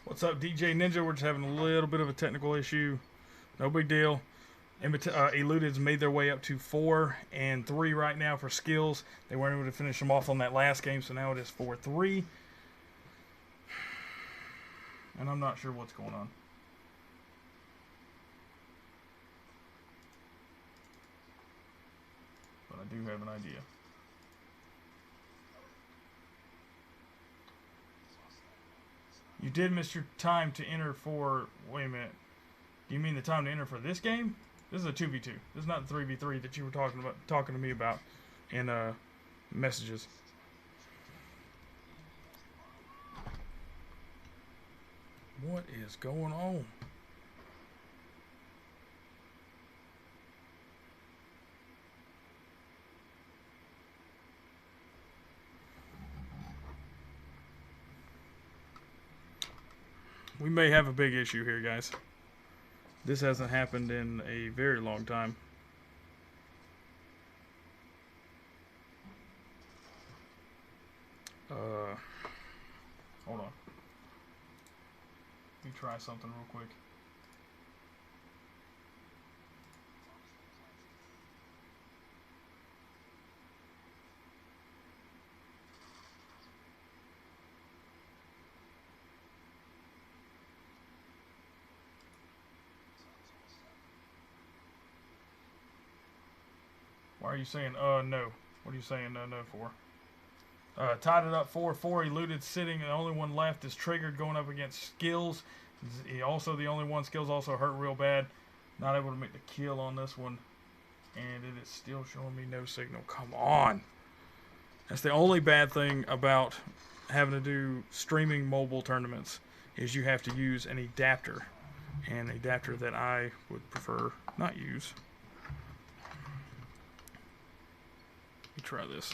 What's up, DJ Ninja? We're just having a little bit of a technical issue. No big deal. Eluded's made their way up to 4 and 3 right now for Skills. They weren't able to finish them off on that last game, so now it is 4-3. And I'm not sure what's going on. But I do have an idea. You did miss your time to enter for... Wait a minute. Do you mean the time to enter for this game? This is a 2v2. This is not the 3v3 that you were talking to me about in messages. What is going on? We may have a big issue here, guys. This hasn't happened in a very long time. Hold on. Let me try something real quick. Why are you saying, no? What are you saying no for? Tied it up 4-4. Eluded sitting. The only one left is triggered going up against Skills. He also the only one. Skills also hurt real bad. Not able to make the kill on this one. And it is still showing me no signal. Come on. That's the only bad thing about having to do streaming mobile tournaments is you have to use an adapter. An adapter that I would prefer not use. Let me try this.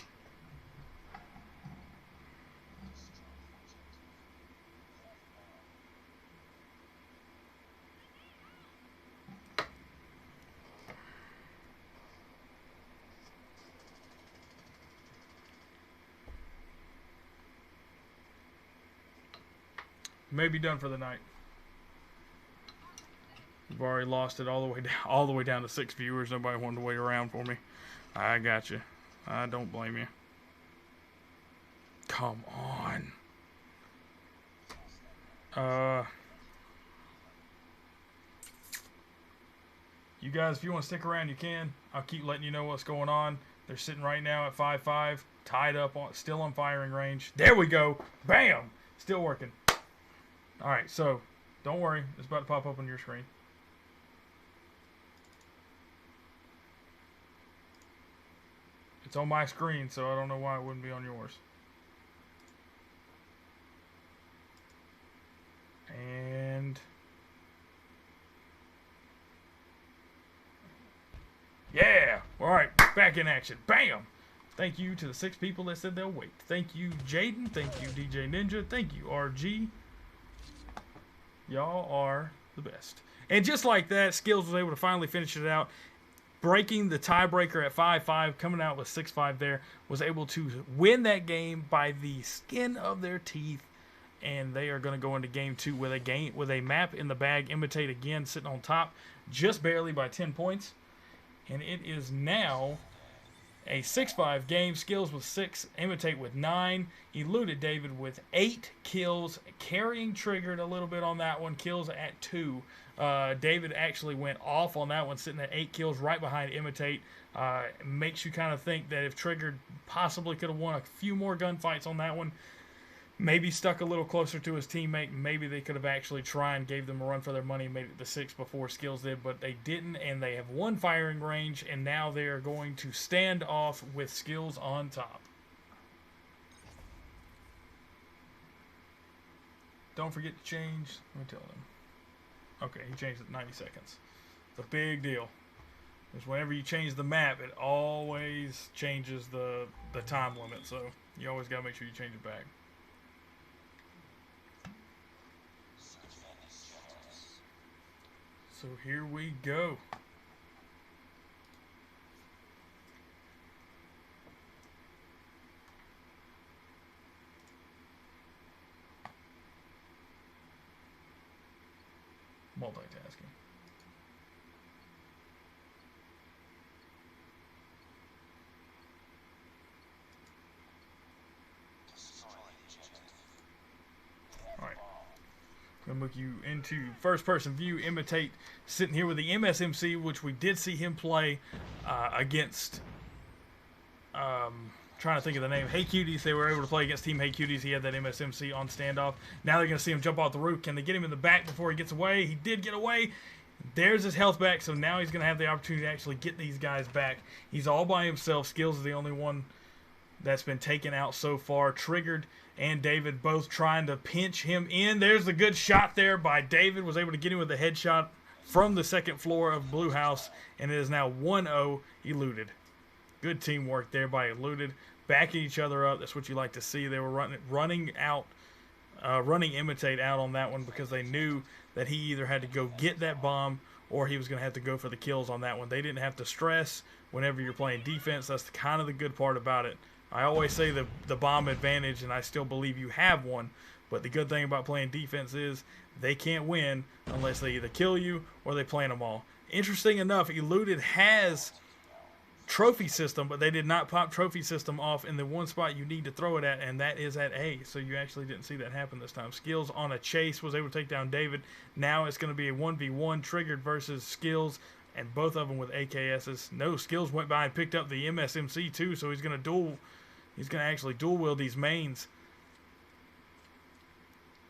May be done for the night. We've already lost it all the way down to 6 viewers. Nobody wanted to wait around for me. I got you. I don't blame you. Come on. You guys, if you want to stick around, you can. I'll keep letting you know what's going on. They're sitting right now at 5-5, tied up, still on firing range. There we go. Bam! Still working. All right, so don't worry. It's about to pop up on your screen. It's on my screen, so I don't know why it wouldn't be on yours. And yeah, all right, back in action. Bam! Thank you to the 6 people that said they'll wait. Thank you, Jaden. Thank you, DJ Ninja. Thank you, RG. Y'all are the best. And just like that, Skills was able to finally finish it out, breaking the tiebreaker at 5-5, coming out with 6-5 there, was able to win that game by the skin of their teeth, and they are going to go into game 2 with a map in the bag. Imitate again, sitting on top, just barely by 10 points, and it is now a 6-5 game. Skills with 6, Imitate with 9, Eluded David with 8 kills, carrying Triggered a little bit on that one, kills at 2. David actually went off on that one, sitting at 8 kills, right behind Imitate. Makes you kind of think that if Triggered possibly could have won a few more gunfights on that one, maybe stuck a little closer to his teammate, maybe they could have actually tried and gave them a run for their money and made it to 6 before Skills did, but they didn't, and they have one firing range, and now they are going to stand off with Skills on top. Don't forget to change. Let me tell them. Okay, he changed it 90 seconds. It's a big deal. Because whenever you change the map, it always changes the time limit, so you always got to make sure you change it back. So here we go. Multitasking. Alright. Gonna move you into first person view. Imitate sitting here with the MSMC, which we did see him play against trying to think of the name. Hey Cuties, they were able to play against Team Hey Cuties. He had that MSMC on standoff. Now they're going to see him jump off the roof. Can they get him in the back before he gets away? He did get away. There's his health back, so now he's going to have the opportunity to actually get these guys back. He's all by himself. Skills is the only one that's been taken out so far. Triggered and David both trying to pinch him in. There's a good shot there by David. Was able to get him with a headshot from the second floor of Blue House, and it is now 1-0 Eluded. Good teamwork there by Eluded. Backing each other up. That's what you like to see. They were running Imitate out on that one because they knew that he either had to go get that bomb or he was going to have to go for the kills on that one. They didn't have to stress whenever you're playing defense. That's kind of the good part about it. I always say the bomb advantage, and I still believe you have one. But the good thing about playing defense is they can't win unless they either kill you or they plant them all. Interesting enough, Eluded has trophy system, but they did not pop trophy system off in the one spot you need to throw it at, and that is at A. So you actually didn't see that happen this time. Skills on a chase was able to take down David. Now it's going to be a 1v1 Triggered versus Skills, and both of them with AKSs. No, Skills went by and picked up the MSMC too, so he's going to actually dual wield these mains.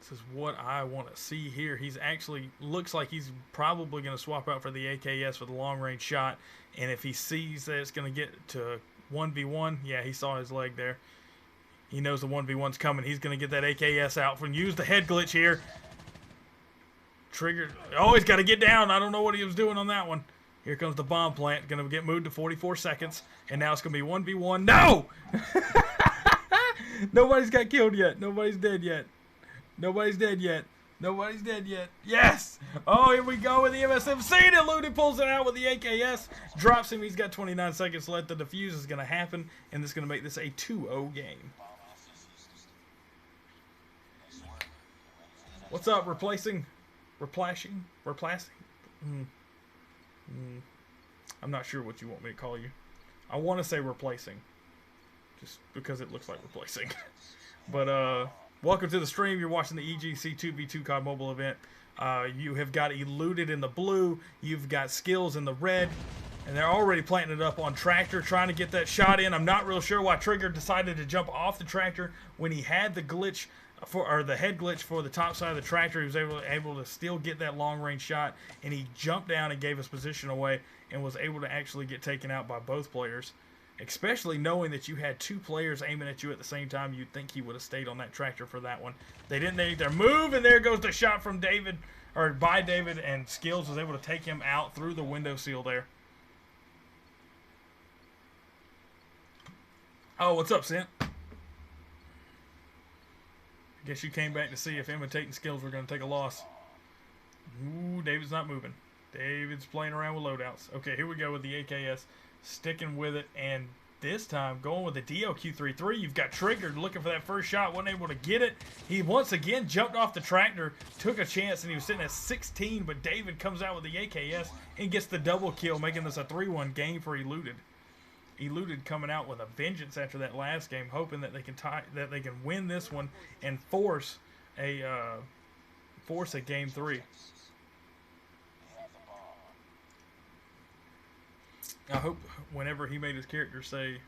This is what I want to see here. He's actually looks like he's probably going to swap out for the AKS for the long range shot. And if he sees that it's going to get to 1v1, yeah, he saw his leg there. He knows the 1v1's coming. He's going to get that AKS out. Use the head glitch here. Triggered. Oh, he's got to get down. I don't know what he was doing on that one. Here comes the bomb plant. Going to get moved to 44 seconds. And now it's going to be 1v1. No! Nobody's got killed yet. Nobody's dead yet. Nobody's dead yet. Nobody's dead yet. Yes! Oh, here we go with the MSMC. And Eluded pulls it out with the AKS. Drops him. He's got 29 seconds left. The defuse is going to happen. And this is going to make this a 2-0 game. What's up? Replacing? Replacing? I'm not sure what you want me to call you. I want to say replacing. Just because it looks like replacing. But, welcome to the stream. You're watching the EGC 2v2 COD mobile event. You have got Eluded in the blue. You've got Skills in the red. And they're already planting it up on Tractor, trying to get that shot in. I'm not real sure why Trigger decided to jump off the Tractor when he had the glitch, or the head glitch for the top side of the Tractor. He was able to still get that long range shot. And he jumped down and gave his position away and was able to actually get taken out by both players. Especially knowing that you had two players aiming at you at the same time, you'd think he would have stayed on that Tractor for that one. They didn't make their move, and there goes the shot from David, or by David, and Skills was able to take him out through the window seal there. Oh, what's up, Sint? I guess you came back to see if Imitate and Skills were going to take a loss. Ooh, David's not moving. David's playing around with loadouts. Okay, here we go with the AKS. Sticking with it, and this time going with the DLQ-33. You've got Triggered looking for that first shot, wasn't able to get it. He once again jumped off the Tractor, took a chance, and he was sitting at 16, but David comes out with the AKS and gets the double kill, making this a 3-1 game for Eluded. Eluded coming out with a vengeance after that last game, hoping that they can win this one and force a game 3. I hope whenever he made his character say,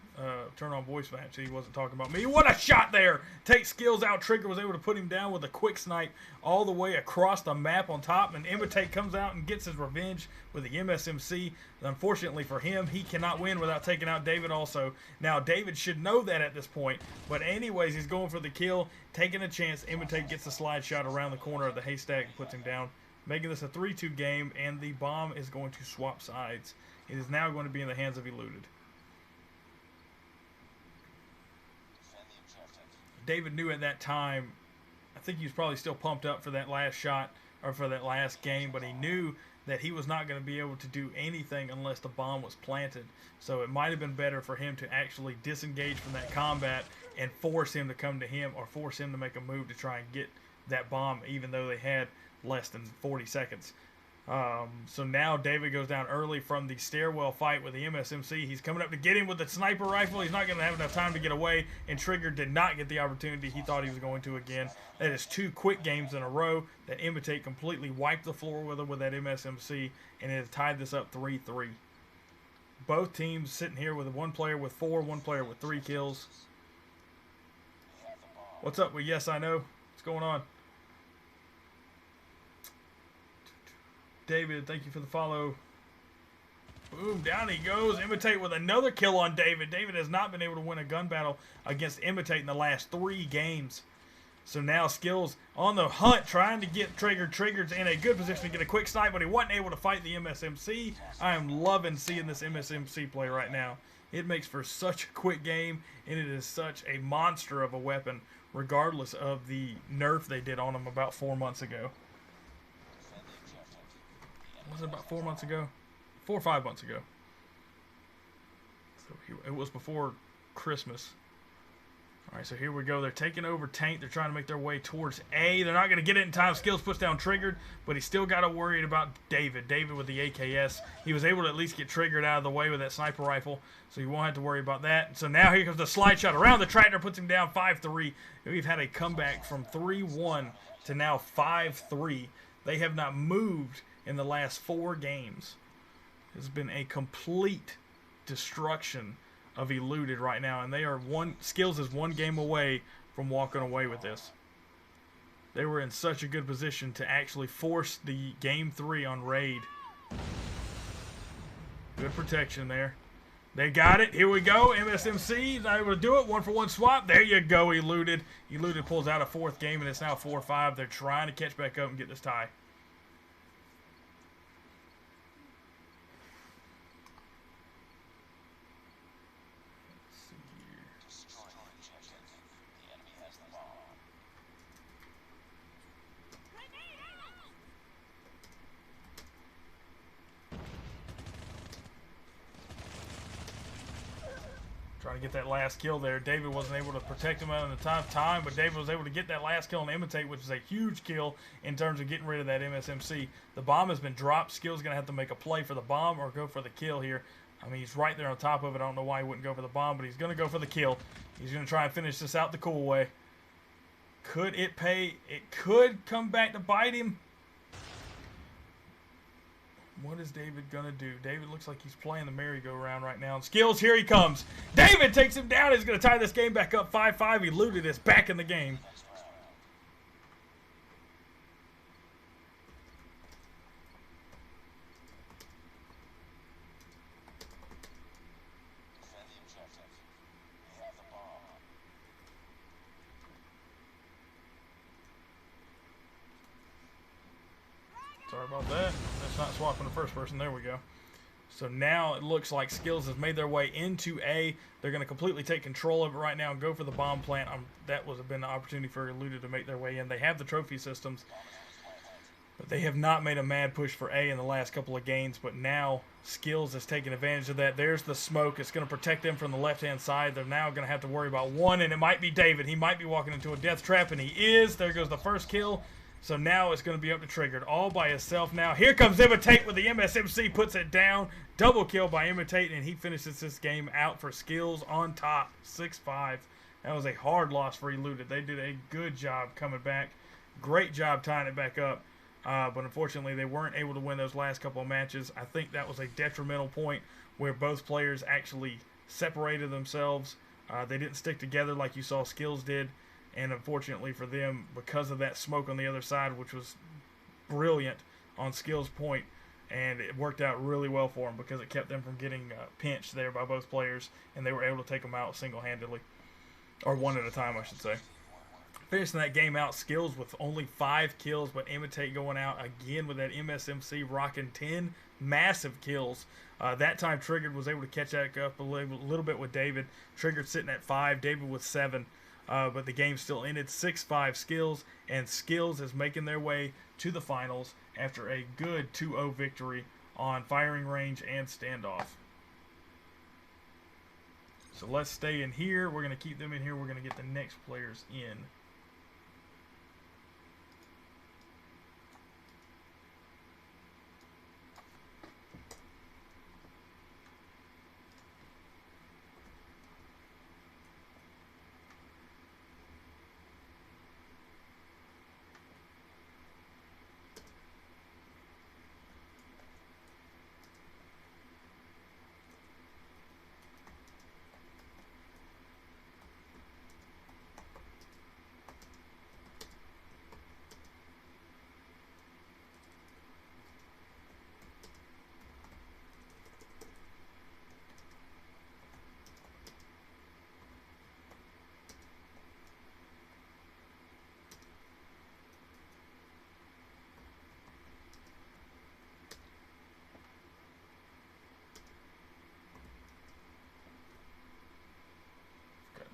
turn on voice match, he wasn't talking about me. What a shot there! Takes Skills out. Trigger was able to put him down with a quick snipe all the way across the map on top. And Imitate comes out and gets his revenge with the MSMC. Unfortunately for him, he cannot win without taking out David also. Now, David should know that at this point. But anyways, he's going for the kill, taking a chance. Imitate gets the slide shot around the corner of the haystack and puts him down, making this a 3-2 game. And the bomb is going to swap sides. It is now going to be in the hands of Eluded. David knew at that time, I think he was probably still pumped up for that last shot, or for that last game, but he knew that he was not going to be able to do anything unless the bomb was planted. So it might have been better for him to actually disengage from that combat and force him to come to him, or force him to make a move to try and get that bomb, even though they had less than 40 seconds. So now David goes down early from the stairwell fight with the MSMC. He's coming up to get him with the sniper rifle. He's not going to have enough time to get away, and Trigger did not get the opportunity he thought he was going to again. That is 2 quick games in a row that Imitate completely wiped the floor with him with that MSMC, and it has tied this up 3-3. Both teams sitting here with one player with 4, one player with 3 kills. What's up with Yes I Know? What's going on? David, thank you for the follow. Boom, down he goes. Imitate with another kill on David. David has not been able to win a gun battle against Imitate in the last 3 games. So now Skills on the hunt, trying to get Triggered. Triggered's in a good position to get a quick snipe, but he wasn't able to fight the MSMC. I am loving seeing this MSMC play right now. It makes for such a quick game, and it is such a monster of a weapon, regardless of the nerf they did on him about 4 months ago. Was it about 4 months ago? 4 or 5 months ago. So it was before Christmas. Alright, so here we go. They're taking over Tank. They're trying to make their way towards A. They're not going to get it in time. Skills puts down Triggered, but he's still got to worry about David. David with the AKS. He was able to at least get Triggered out of the way with that sniper rifle, so you won't have to worry about that. So now here comes the slide shot around the tractor, puts him down 5-3. We've had a comeback from 3-1 to now 5-3. They have not moved in the last 4 games. It's been a complete destruction of Eluded right now, and they are Skills is 1 game away from walking away with this. They were in such a good position to actually force the game 3 on Raid. Good protection there. They got it. Here we go. MSMC not able to do it. 1-for-1 swap. There you go. Eluded. Eluded pulls out a 4th game, and it's now 4-5. They're trying to catch back up and get this tie. Trying to get that last kill there. David wasn't able to protect him out in the time, but David was able to get that last kill and Imitate, which is a huge kill in terms of getting rid of that MSMC. The bomb has been dropped. Skill's going to have to make a play for the bomb or go for the kill here. I mean, he's right there on top of it. I don't know why he wouldn't go for the bomb, but he's going to go for the kill. He's going to try and finish this out the cool way. Could it pay? It could come back to bite him. What is David going to do? David looks like he's playing the merry-go-round right now. And Skills, here he comes. David takes him down. He's going to tie this game back up 5-5. Eluded is back in the game. Sorry about that. That's not swapping the first person. There we go. So now it looks like Skills has made their way into A. They're going to completely take control of it right now and go for the bomb plant. That would have been an opportunity for Eluded to make their way in. They have the trophy systems, but they have not made a mad push for A in the last couple of games. But now Skills has taken advantage of that. There's the smoke. It's going to protect them from the left-hand side. They're now going to have to worry about one, and it might be David. He might be walking into a death trap, and he is. There goes the first kill. So now it's going to be up to Triggered all by himself now. Here comes Imitate with the MSMC, puts it down. Double kill by Imitate, and he finishes this game out for Skills on top, 6-5. That was a hard loss for Eluded. They did a good job coming back. Great job tying it back up. But unfortunately, they weren't able to win those last couple of matches. I think that was a detrimental point where both players actually separated themselves. They didn't stick together like you saw Skills did. And unfortunately for them, because of that smoke on the other side, which was brilliant on Skills' point, and it worked out really well for them because it kept them from getting pinched there by both players, and they were able to take them out single-handedly. Or one at a time, I should say. Finishing that game out, Skills with only 5 kills, but Imitate going out again with that MSMC rocking 10 massive kills. That time Triggered was able to catch that up a little bit with David. Triggered sitting at 5, David with 7. But the game still ended 6-5 Skills, and Skills is making their way to the finals after a good 2-0 victory on Firing Range and Standoff. So let's stay in here. We're going to keep them in here. We're going to get the next players in.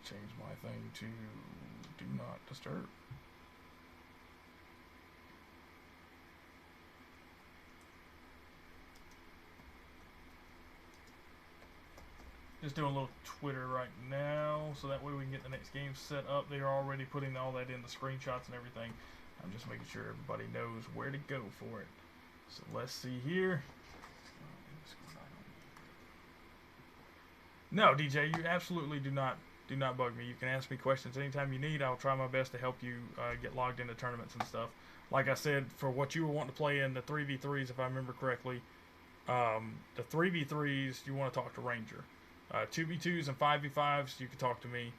change my thing to do not disturb. Just doing a little Twitter right now, so that way we can get the next game set up. They're already putting all that in the screenshots and everything. I'm just making sure everybody knows where to go for it. So let's see here. No, DJ, you absolutely do not bug me. You can ask me questions anytime you need. I'll try my best to help you get logged into tournaments and stuff. Like I said, for what you were wanting to play in the 3v3s, if I remember correctly, the 3v3s, you want to talk to Ranger. 2v2s and 5v5s, you can talk to me.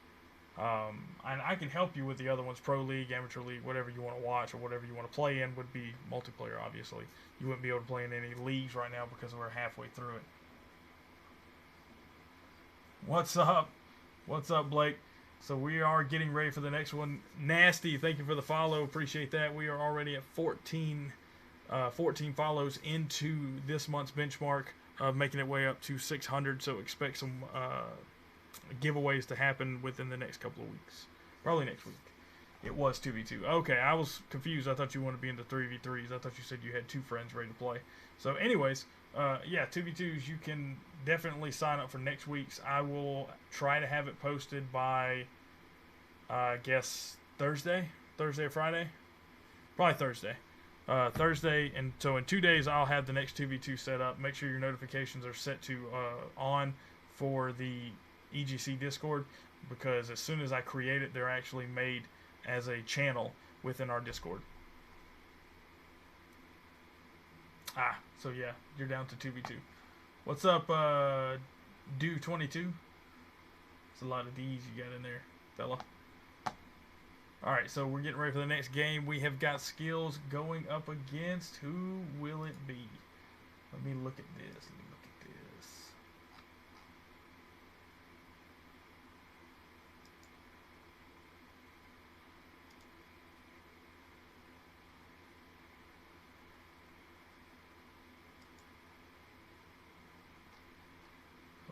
And I can help you with the other ones, Pro League, Amateur League, whatever you want to watch or whatever you want to play in would be multiplayer, obviously. You wouldn't be able to play in any leagues right now because we're halfway through it. What's up? What's up, Blake? So we are getting ready for the next one. Nasty, thank you for the follow. Appreciate that. We are already at 14 follows into this month's benchmark, making it way up to 600. So expect some giveaways to happen within the next couple of weeks. Probably next week. It was 2v2. Okay, I was confused. I thought you wanted to be into 3v3s. I thought you said you had 2 friends ready to play. So anyways, yeah, 2v2s, you can definitely sign up for next week's. I will try to have it posted by, I guess, Thursday or Friday? Probably Thursday. Thursday, and so in 2 days I'll have the next 2v2 set up. Make sure your notifications are set to on for the EGC Discord, because as soon as I create it, they're actually made as a channel within our Discord. So yeah, you're down to 2v2. What's up, Do22? It's a lot of D's you got in there, fella. Alright, so we're getting ready for the next game. We have got Skills going up against, who will it be? Let me look at this.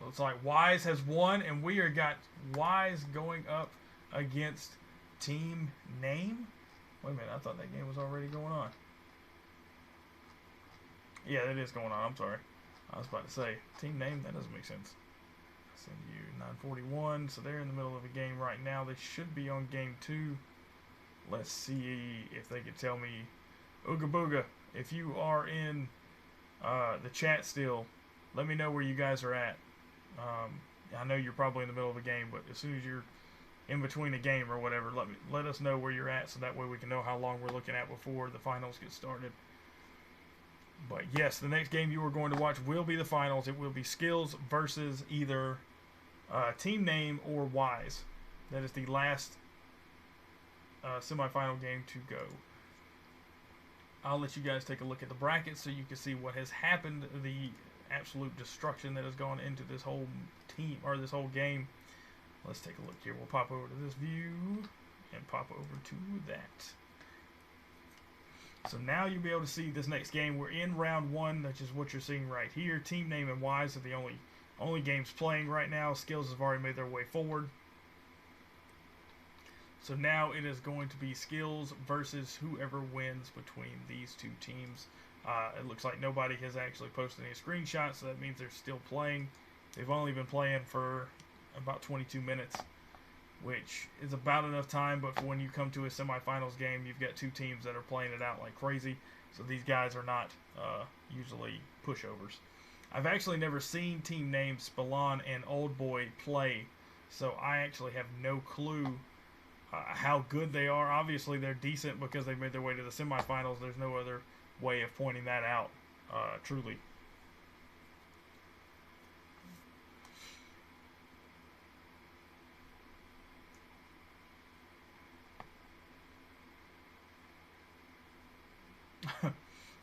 Looks like Wise has won, and we are got Wise going up against Team Name. Wait a minute, I thought that game was already going on. Yeah, it is going on. I'm sorry. I was about to say Team Name. That doesn't make sense. Send you 941. So they're in the middle of a game right now. They should be on game 2. Let's see if they can tell me. Ooga Booga, if you are in the chat still, let me know where you guys are at. I know you're probably in the middle of a game, but as soon as you're in between a game or whatever, let us know where you're at, so that way we can know how long we're looking at before the finals get started. But yes, the next game you are going to watch will be the finals. It will be Skills versus either Team Name or Wise. That is the last semifinal game to go. I'll let you guys take a look at the brackets so you can see what has happened, the absolute destruction that has gone into this whole team, or this whole game. Let's take a look here. We'll pop over to this view and pop over to that. So now you'll be able to see this next game. We're in round 1, which is what you're seeing right here. Team Name and Wise are the only games playing right now. Skills have already made their way forward. So now it is going to be Skills versus whoever wins between these two teams. It looks like nobody has actually posted any screenshots, so that means they're still playing. They've only been playing for about 22 minutes, which is about enough time, but for when you come to a semifinals game, you've got 2 teams that are playing it out like crazy, so these guys are not usually pushovers. I've actually never seen Team Name, Spallon, and Old Boy play, so I actually have no clue how good they are. Obviously, they're decent because they made their way to the semifinals. There's no other way of pointing that out, truly.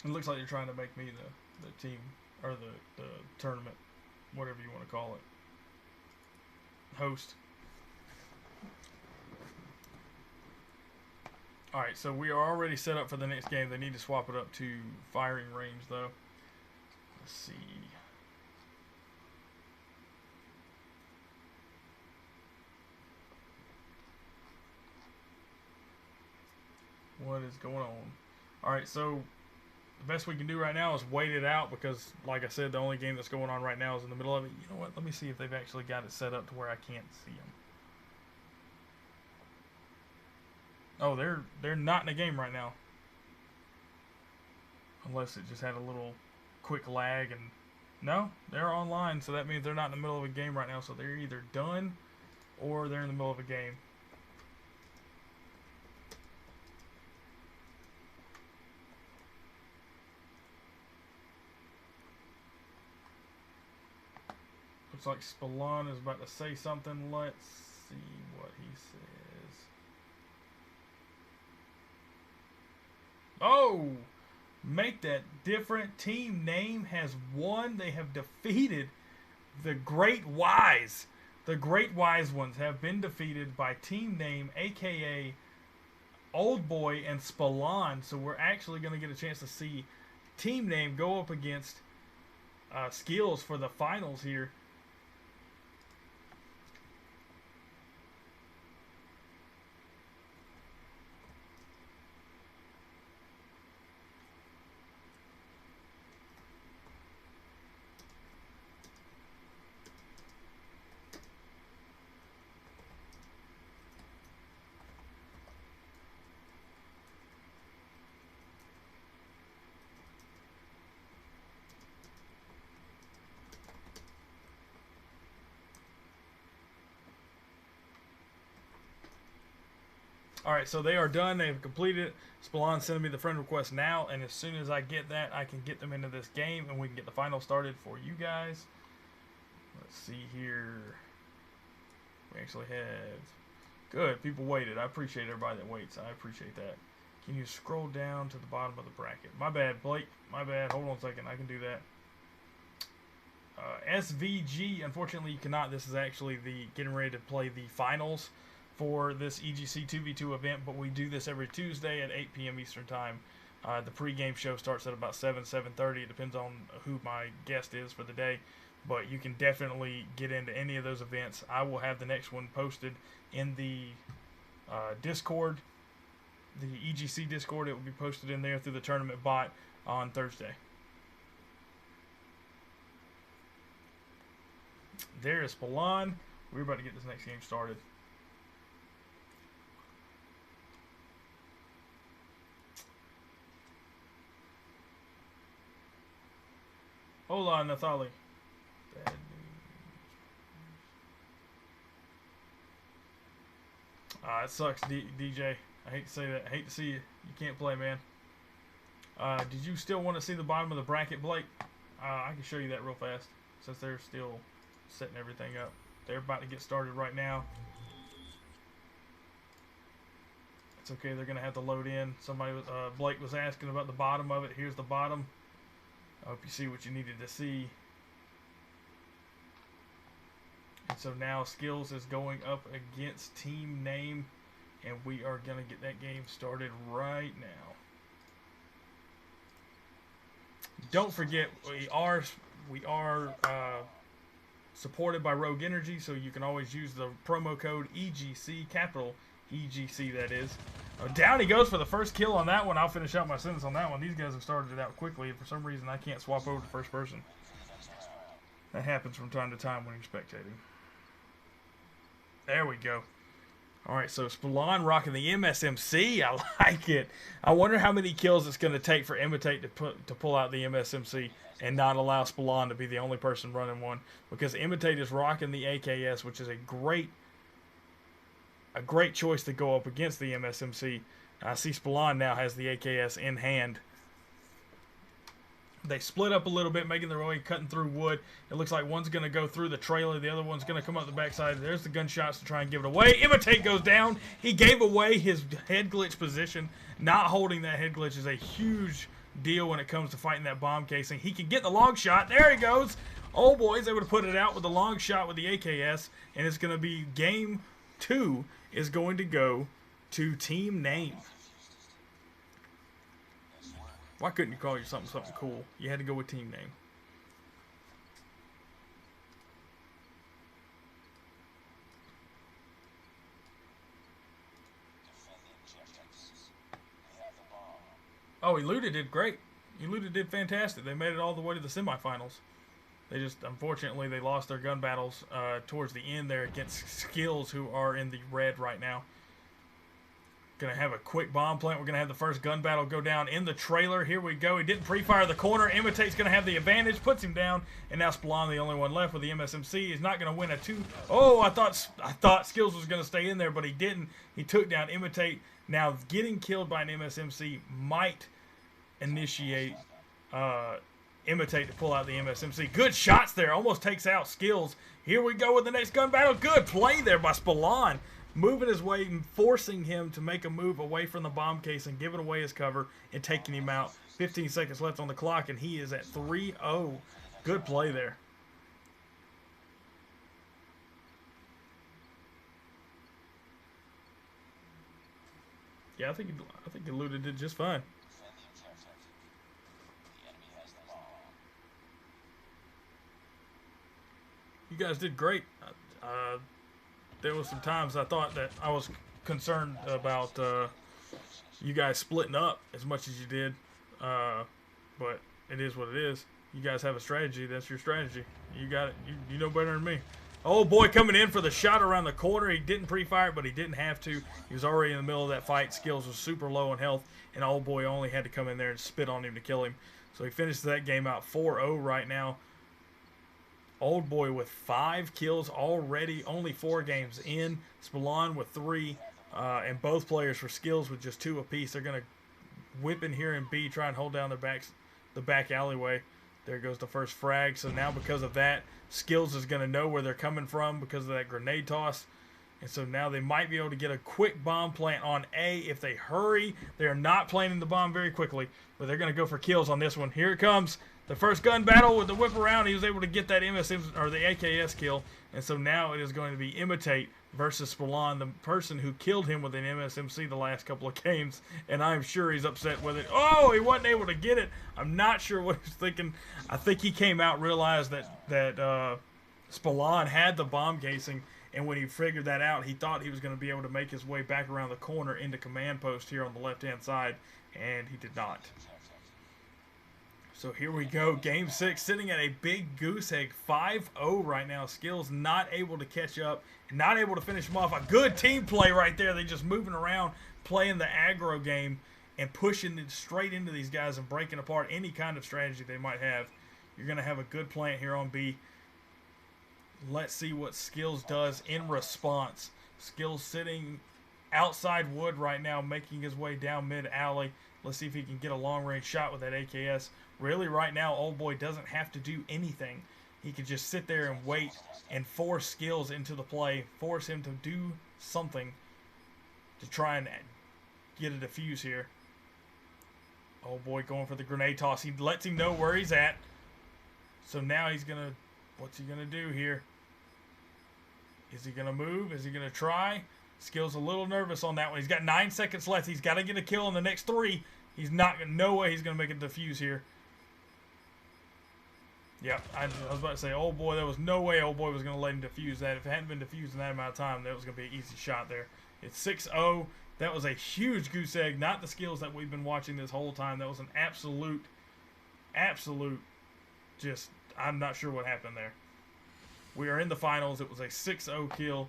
It looks like they're trying to make me the team, or the tournament, whatever you want to call it, host. Alright, so we are already set up for the next game. They need to swap it up to firing range, though. Let's see. is going on? Alright, so the best we can do right now is wait it out because, like I said, the only game that's going on right now is in the middle of it. You know what? Let me see if they've actually got it set up to where I can't see them. Oh, they're not in a game right now. Unless it just had a little quick lag and... No, they're online, so that means they're not in the middle of a game right now. So they're either done or they're in the middle of a game. Looks like Spallon is about to say something. Let's see what he says. Oh! Make that different. Team name has won. They have defeated the Great Wise. The Great Wise Ones have been defeated by Team Name, aka Old Boy and Spallon. So we're actually going to get a chance to see Team Name go up against Skills for the finals here. Alright, so they are done. They have completed it. Spallon sending me the friend request now, and as soon as I get that, I can get them into this game, and we can get the final started for you guys. Let's see here. We actually have... Good, people waited. I appreciate everybody that waits. I appreciate that. Can you scroll down to the bottom of the bracket? My bad, Blake. My bad. Hold on a second. I can do that. SVG, unfortunately you cannot. This is actually the getting ready to play the finals for this EGC 2v2 event, but we do this every Tuesday at 8 p.m. Eastern Time. The pregame show starts at about 7:30. It depends on who my guest is for the day, but you can definitely get into any of those events. I will have the next one posted in the Discord, the EGC Discord. It will be posted in there through the tournament bot on Thursday. There is Spallon. We're about to get this next game started. Hola, Nathali. Bad news. It sucks, DJ. I hate to say that. I hate to see you. You can't play, man. Did you still want to see the bottom of the bracket, Blake? I can show you that real fast, since they're still setting everything up. They're about to get started right now. It's okay. They're going to have to load in. Somebody was, Blake was asking about the bottom of it. Here's the bottom. I hope you see what you needed to see. And so now Skills is going up against Team Name, and we are going to get that game started right now. Don't forget, we are supported by Rogue Energy, so you can always use the promo code EGC, capital EGC that is. Down he goes for the first kill on that one. I'll finish out my sentence on that one. These guys have started it out quickly. For some reason, I can't swap over to first person. That happens from time to time when you're spectating. There we go. Alright, so Spallon rocking the MSMC. I like it. I wonder how many kills it's going to take for Imitate to pull out the MSMC and not allow Spallon to be the only person running one. Because Imitate is rocking the AKS, which is a great choice to go up against the MSMC. I see Spallon now has the AKS in hand. They split up a little bit, making their way, cutting through wood. It looks like one's going to go through the trailer. The other one's going to come up the backside. There's the gunshots to try and give it away. Imitate goes down. He gave away his head glitch position. Not holding that head glitch is a huge deal when it comes to fighting that bomb casing. He can get the long shot. There he goes. Oh, boys, able to put it out with the long shot with the AKS. And it's going to be game 2 is going to go to Team Name. Why couldn't you call you something cool? You had to go with Team Name. Oh, Eluda did great. Eluda did fantastic. They made it all the way to the semifinals. They just, unfortunately, they lost their gun battles towards the end there against Skills, who are in the red right now. Going to have a quick bomb plant. We're going to have the first gun battle go down in the trailer. Here we go. He didn't pre-fire the corner. Imitate's going to have the advantage. Puts him down. And now Spallon, the only one left with the MSMC, is not going to win a 2. Oh, I thought Skills was going to stay in there, but he didn't. He took down Imitate. Now, getting killed by an MSMC might initiate Imitate to pull out the MSMC. Good shots there. Almost takes out Skills. Here we go with the next gun battle. Good play there by Spallon. Moving his way and forcing him to make a move away from the bomb case and giving away his cover and taking him out. 15 seconds left on the clock, and he is at 3-0. Good play there. Yeah, I think Eluda did just fine. You guys did great. There was some times I thought that I was concerned about you guys splitting up as much as you did, but it is what it is. You guys have a strategy. That's your strategy. You got it. You know better than me. Oh boy, coming in for the shot around the corner. He didn't pre-fire it, but he didn't have to. He was already in the middle of that fight. Skills was super low on health, and old boy only had to come in there and spit on him to kill him. So he finishes that game out 4-0 right now. Old boy with 5 kills already, only 4 games in. Spallon with 3, and both players for Skills with just 2 apiece. They're going to whip in here and B, try and hold down the back alleyway. There goes the first frag. So now because of that, Skills is going to know where they're coming from because of that grenade toss. And so now they might be able to get a quick bomb plant on A if they hurry. They are not planting the bomb very quickly, but they're going to go for kills on this one. Here it comes. The first gun battle with the whip around. He was able to get that or the AKS kill. And so now it is going to be Imitate versus Spallon, the person who killed him with an MSMC the last couple of games. And I'm sure he's upset with it. Oh, he wasn't able to get it. I'm not sure what he's thinking. I think he came out, realized that Spallon had the bomb casing. And when he figured that out, he thought he was going to be able to make his way back around the corner into command post here on the left-hand side. And he did not. So here we go, Game 6, sitting at a big goose egg, 5-0 right now. Skills not able to catch up, and not able to finish him off. A good team play right there. They just moving around, playing the aggro game, and pushing it straight into these guys and breaking apart any kind of strategy they might have. You're going to have a good plant here on B. Let's see what Skills does in response. Skills sitting outside wood right now, making his way down mid-alley. Let's see if he can get a long-range shot with that AKS. Really, right now, old boy doesn't have to do anything. He could just sit there and wait and force Skills into the play, force him to do something to try and get a defuse here. Old boy going for the grenade toss. He lets him know where he's at. So now he's going to, what's he going to do here? Is he going to move? Is he going to try? Skills a little nervous on that one. He's got 9 seconds left. He's got to get a kill in the next 3. He's not, no way he's going to make a defuse here. Yeah, I was about to say, oh boy, there was no way old boy was going to let him defuse that. If it hadn't been defused in that amount of time, that was going to be an easy shot there. It's 6-0. That was a huge goose egg, not the Skills that we've been watching this whole time. That was an absolute, just, I'm not sure what happened there. We are in the finals. It was a 6-0 kill.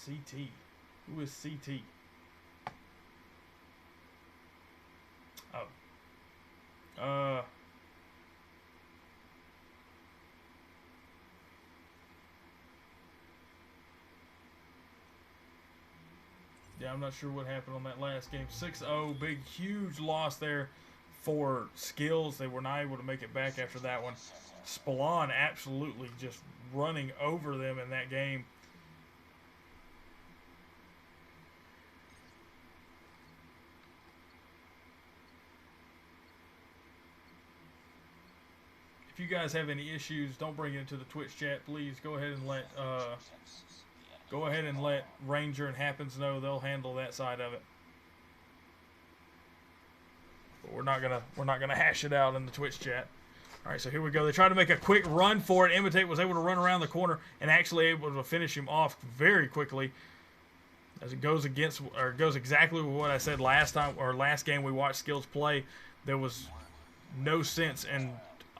CT. Who is CT? Oh. Yeah, I'm not sure what happened on that last game. 6-0, big, huge loss there for Skills. They were not able to make it back after that one. Spallon absolutely just running over them in that game. If you guys have any issues, don't bring it into the Twitch chat. Please go ahead and let Ranger and Happens know. They'll handle that side of it. But we're not gonna hash it out in the Twitch chat. All right, so here we go. They tried to make a quick run for it. Imitate was able to run around the corner and actually able to finish him off very quickly. As it goes against, or goes exactly with what I said last time, or last game we watched Skills play. There was no sense in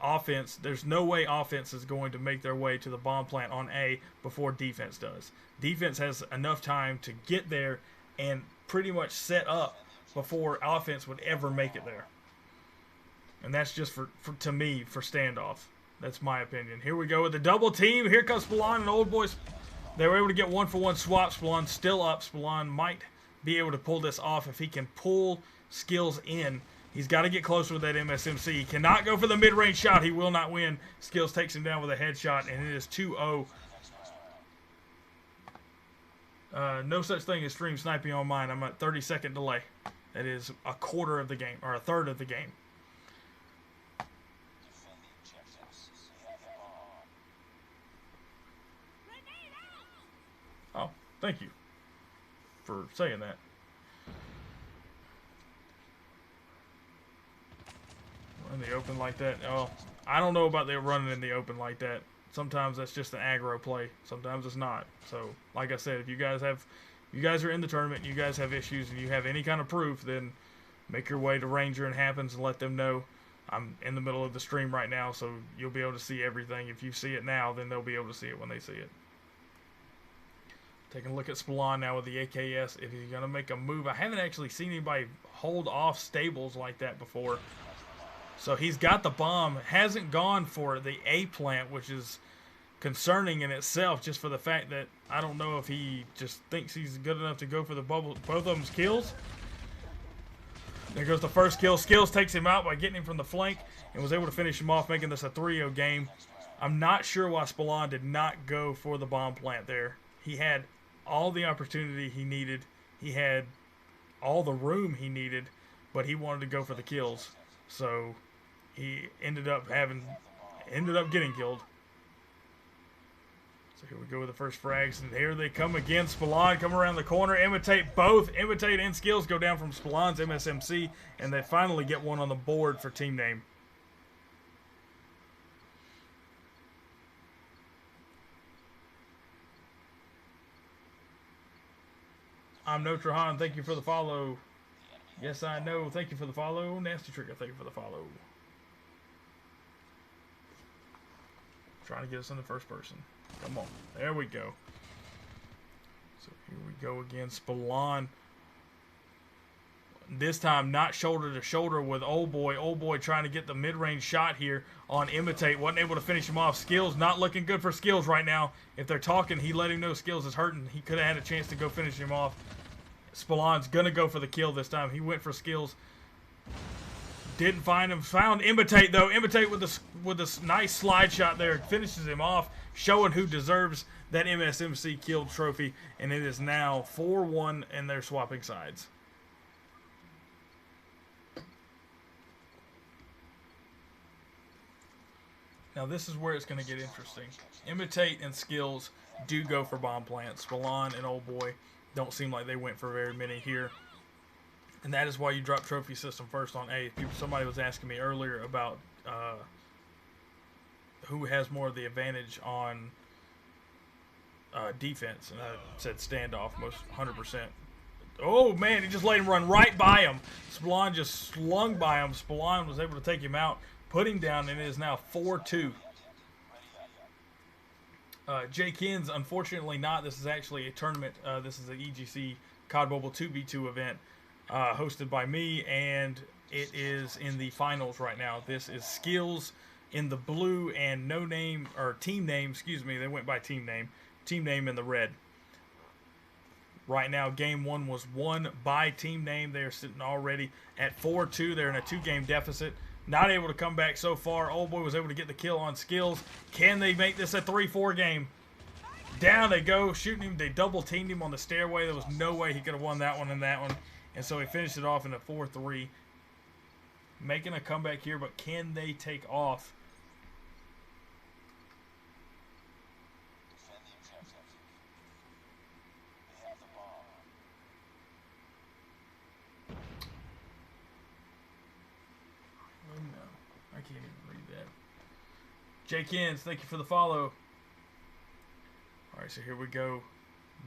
offense. There's no way offense is going to make their way to the bomb plant on A before defense does. Defense has enough time to get there and pretty much set up before offense would ever make it there. And that's just to me, for standoff. That's my opinion. Here we go with the double team. Here comes Spallon and Old Boys. They were able to get 1-for-1 swap. Spallon still up. Spallon might be able to pull this off if he can pull Skills in. He's got to get closer with that MSMC. He cannot go for the mid-range shot. He will not win. Skills takes him down with a headshot, and it is 2-0. No such thing as stream sniping on mine. I'm at 30-second delay. That is a quarter of the game, or a third of the game. Oh, thank you for saying that. In the open like that. Oh, I don't know about they running in the open like that. Sometimes that's just an aggro play. Sometimes it's not. So, like I said, if you guys are in the tournament, you guys have issues, and you have any kind of proof, then make your way to Ranger and Happens and let them know. I'm in the middle of the stream right now, so you'll be able to see everything. If you see it now, then they'll be able to see it when they see it. Taking a look at Spallon now with the AKS. If he's going to make a move, I haven't actually seen anybody hold off stables like that before. So he's got the bomb, hasn't gone for the A plant, which is concerning in itself, just for the fact that I don't know if he just thinks he's good enough to go for the both of them's kills. There goes the first kill. Skills takes him out by getting him from the flank and was able to finish him off, making this a 3-0 game. I'm not sure why Spallon did not go for the bomb plant there. He had all the opportunity he needed. He had all the room he needed, but he wanted to go for the kills. So he ended up getting killed. So here we go with the first frags, and here they come again. Spallon come around the corner. Imitate and Skills go down from Spallon's MSMC, and they finally get one on the board for team name. I'm No Trahan. Thank you for the follow. Yes, I know. Thank you for the follow. Nasty Trigger, thank you for the follow. Trying to get us in the first person. Come on. There we go. So here we go again. Spallon. This time not shoulder to shoulder with Old Boy. Old Boy trying to get the mid-range shot here on Imitate. Wasn't able to finish him off. Skills not looking good for Skills right now. If they're talking, he let him know Skills is hurting. He could have had a chance to go finish him off. Spallon's going to go for the kill this time. He went for Skills. Didn't find him. Found Imitate, though. Imitate with this nice slide shot there. Finishes him off, showing who deserves that MSMC kill trophy. And it is now 4-1, and they're swapping sides. Now, this is where it's going to get interesting. Imitate and Skills do go for bomb plants. Spallon and Old Boy don't seem like they went for very many here. And that is why you drop trophy system first on A. Somebody was asking me earlier about who has more of the advantage on defense. And I said standoff, most 100%. Oh, man, he just let him run right by him. Spallon just slung by him. Spallon was able to take him out, put him down, and it is now 4-2. Jay Kins, unfortunately not. This is actually a tournament. This is the EGC COD Mobile 2v2 event hosted by me, and it is in the finals right now. This is Skills in the blue and no name, or team name, excuse me. They went by team name. Team name in the red. Right now, game one was won by team name. They are sitting already at 4-2. They're in a 2-game deficit. Not able to come back so far. Old Boy was able to get the kill on Skills. Can they make this a 3-4 game? Down they go, shooting him. They double teamed him on the stairway. There was no way he could have won that one and that one. And so he finished it off in a 4-3. Making a comeback here, but can they take off Jake Inns, thank you for the follow. All right, so here we go.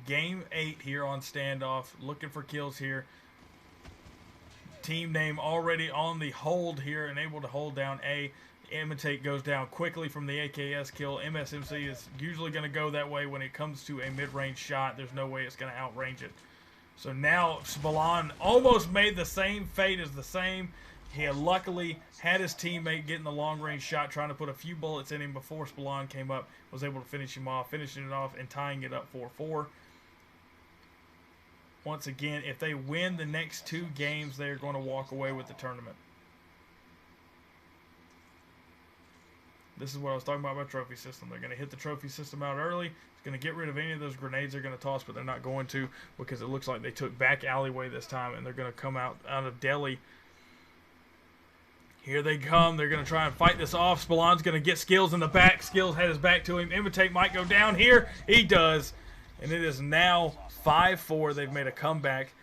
Game 8 here on standoff. Looking for kills here. Team name already on the hold here and able to hold down A. Imitate goes down quickly from the AKS kill. MSMC is usually going to go that way when it comes to a mid-range shot. There's no way it's going to outrange it. So now Spallon almost made the same fate as the same. He had luckily had his teammate getting the long-range shot, trying to put a few bullets in him before Spallon came up, was able to finish him off, finishing it off and tying it up 4-4. Once again, if they win the next 2 games, they're going to walk away with the tournament. This is what I was talking about trophy system. They're going to hit the trophy system out early. It's going to get rid of any of those grenades they're going to toss, but they're not going to because it looks like they took back alleyway this time, and they're going to come out of deli. Here they come. They're going to try and fight this off. Spallon's going to get Skills in the back. Skills had his back to him. Imitate might go down here. He does. And it is now 5-4. They've made a comeback.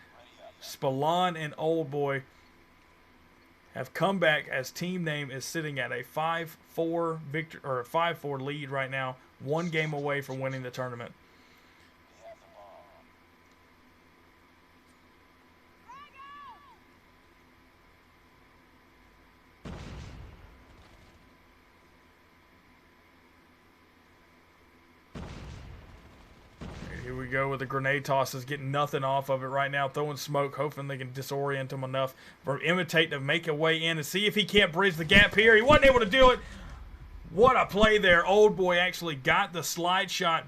Spallon and Old Boy have come back as team name is sitting at a 5-4 victory or a 5-4 lead right now, 1 game away from winning the tournament. Here we go with the grenade tosses, getting nothing off of it right now, throwing smoke, hoping they can disorient him enough for Imitate to make a way in and see if he can't bridge the gap here. He wasn't able to do it. What a play there. Old Boy actually got the slide shot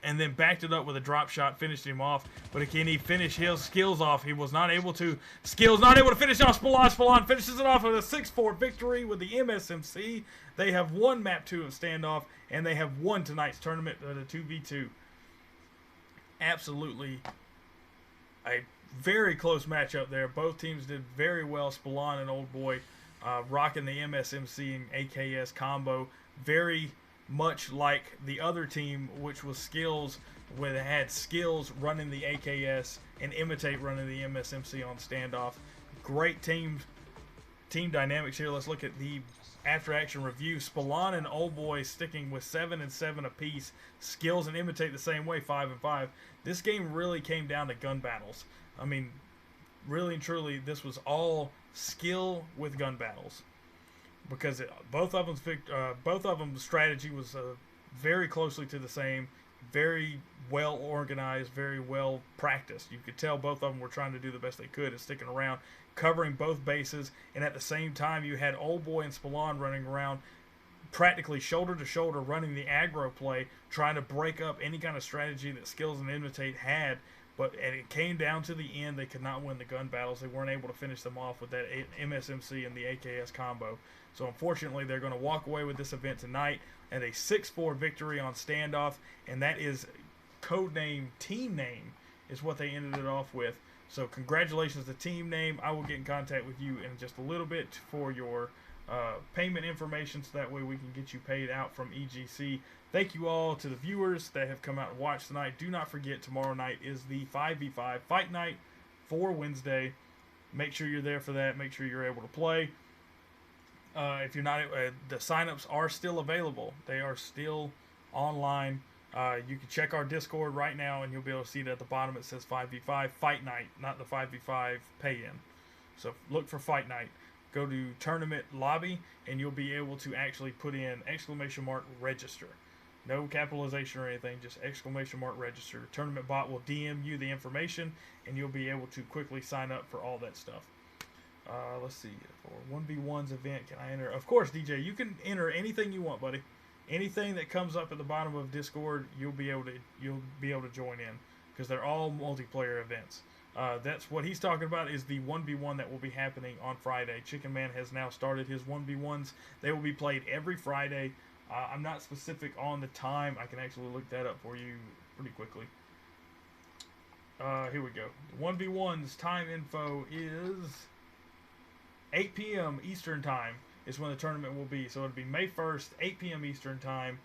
and then backed it up with a drop shot, finished him off. But can he finish his Skills off? He was not able to. Skills not able to finish off Spallon. Spallon finishes it off with a 6-4 victory with the MSMC. They have won Map 2 of Standoff, and they have won tonight's tournament at a 2v2. Absolutely a very close matchup there. Both teams did very well. Spallon and Old Boy rocking the MSMC and AKS combo. Very much like the other team, which was Skills, where they had Skills running the AKS and Imitate running the MSMC on standoff. Great team dynamics here. Let's look at the after-action review. Spallon and Old Boy sticking with 7 and 7 apiece. Skills and Imitate the same way, 5 and 5. This game really came down to gun battles. I mean, really and truly, this was all skill with gun battles, because both of them's strategy was very closely to the same, very well organized, very well practiced. You could tell both of them were trying to do the best they could at sticking around, covering both bases, and at the same time you had Old Boy and Spallon running around practically shoulder to shoulder, running the aggro play, trying to break up any kind of strategy that Skills and Imitate had. But it came down to the end. They could not win the gun battles. They weren't able to finish them off with that MSMC and the AKS combo. So unfortunately, they're going to walk away with this event tonight at a 6-4 victory on standoff, and that is codename team name is what they ended it off with. So congratulations to team name. I will get in contact with you in just a little bit for your payment information, so that way we can get you paid out from EGC. Thank you all to the viewers that have come out and watched tonight. Do not forget, tomorrow night is the 5v5 fight night for Wednesday. Make sure you're there for that. Make sure you're able to play. If you're not, the signups are still available. They are still online. You can check our Discord right now, and you'll be able to see it at the bottom. It says 5v5 fight night, not the 5v5 pay-in. So look for fight night. Go to tournament lobby, and you'll be able to actually put in !register. No capitalization or anything, just !register. Tournament bot will DM you the information, and you'll be able to quickly sign up for all that stuff. Let's see. For 1v1's event, can I enter? Of course, DJ, you can enter anything you want, buddy. Anything that comes up at the bottom of Discord, you'll be able to join in, because they're all multiplayer events. That's what he's talking about, is the 1v1 that will be happening on Friday. Chicken Man has now started his 1v1s. They will be played every Friday. I'm not specific on the time. I can actually look that up for you pretty quickly. Here we go. 1v1's time info is 8 p.m. Eastern Time is when the tournament will be. So it'll be May 1st, 8 p.m. Eastern Time.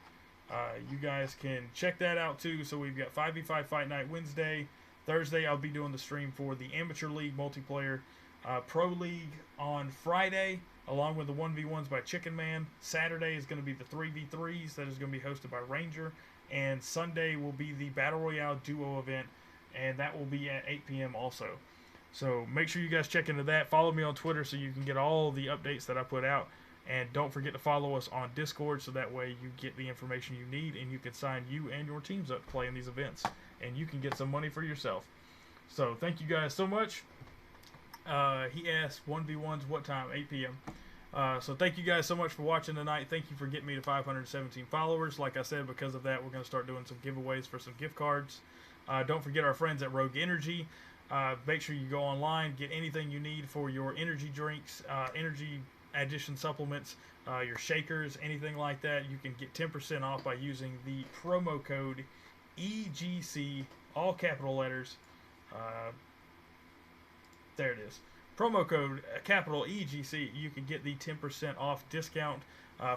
You guys can check that out too. So we've got 5v5 Fight Night Wednesday. Thursday, I'll be doing the stream for the Amateur League multiplayer. Pro League on Friday. along with the 1v1s by Chicken Man. Saturday is going to be the 3v3s that is going to be hosted by Ranger. And Sunday will be the Battle Royale Duo event, and that will be at 8 p.m. also. So make sure you guys check into that. Follow me on Twitter so you can get all the updates that I put out. And don't forget to follow us on Discord so that way you get the information you need and you can sign you and your teams up to play in these events. And you can get some money for yourself. So thank you guys so much. He asked 1v1s what time? 8 p.m. So thank you guys so much for watching tonight. Thank you for getting me to 517 followers. Like I said, because of that, we're going to start doing some giveaways for some gift cards. Don't forget our friends at Rogue Energy. Make sure you go online, get anything you need for your energy drinks, energy addition supplements, your shakers, anything like that. You can get 10% off by using the promo code EGC, all capital letters. There it is. Promo code capital EGC. You can get the 10% off discount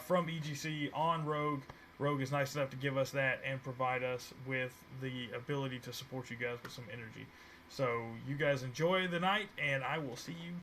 from EGC on Rogue. Rogue is nice enough to give us that and provide us with the ability to support you guys with some energy. So you guys enjoy the night, and I will see you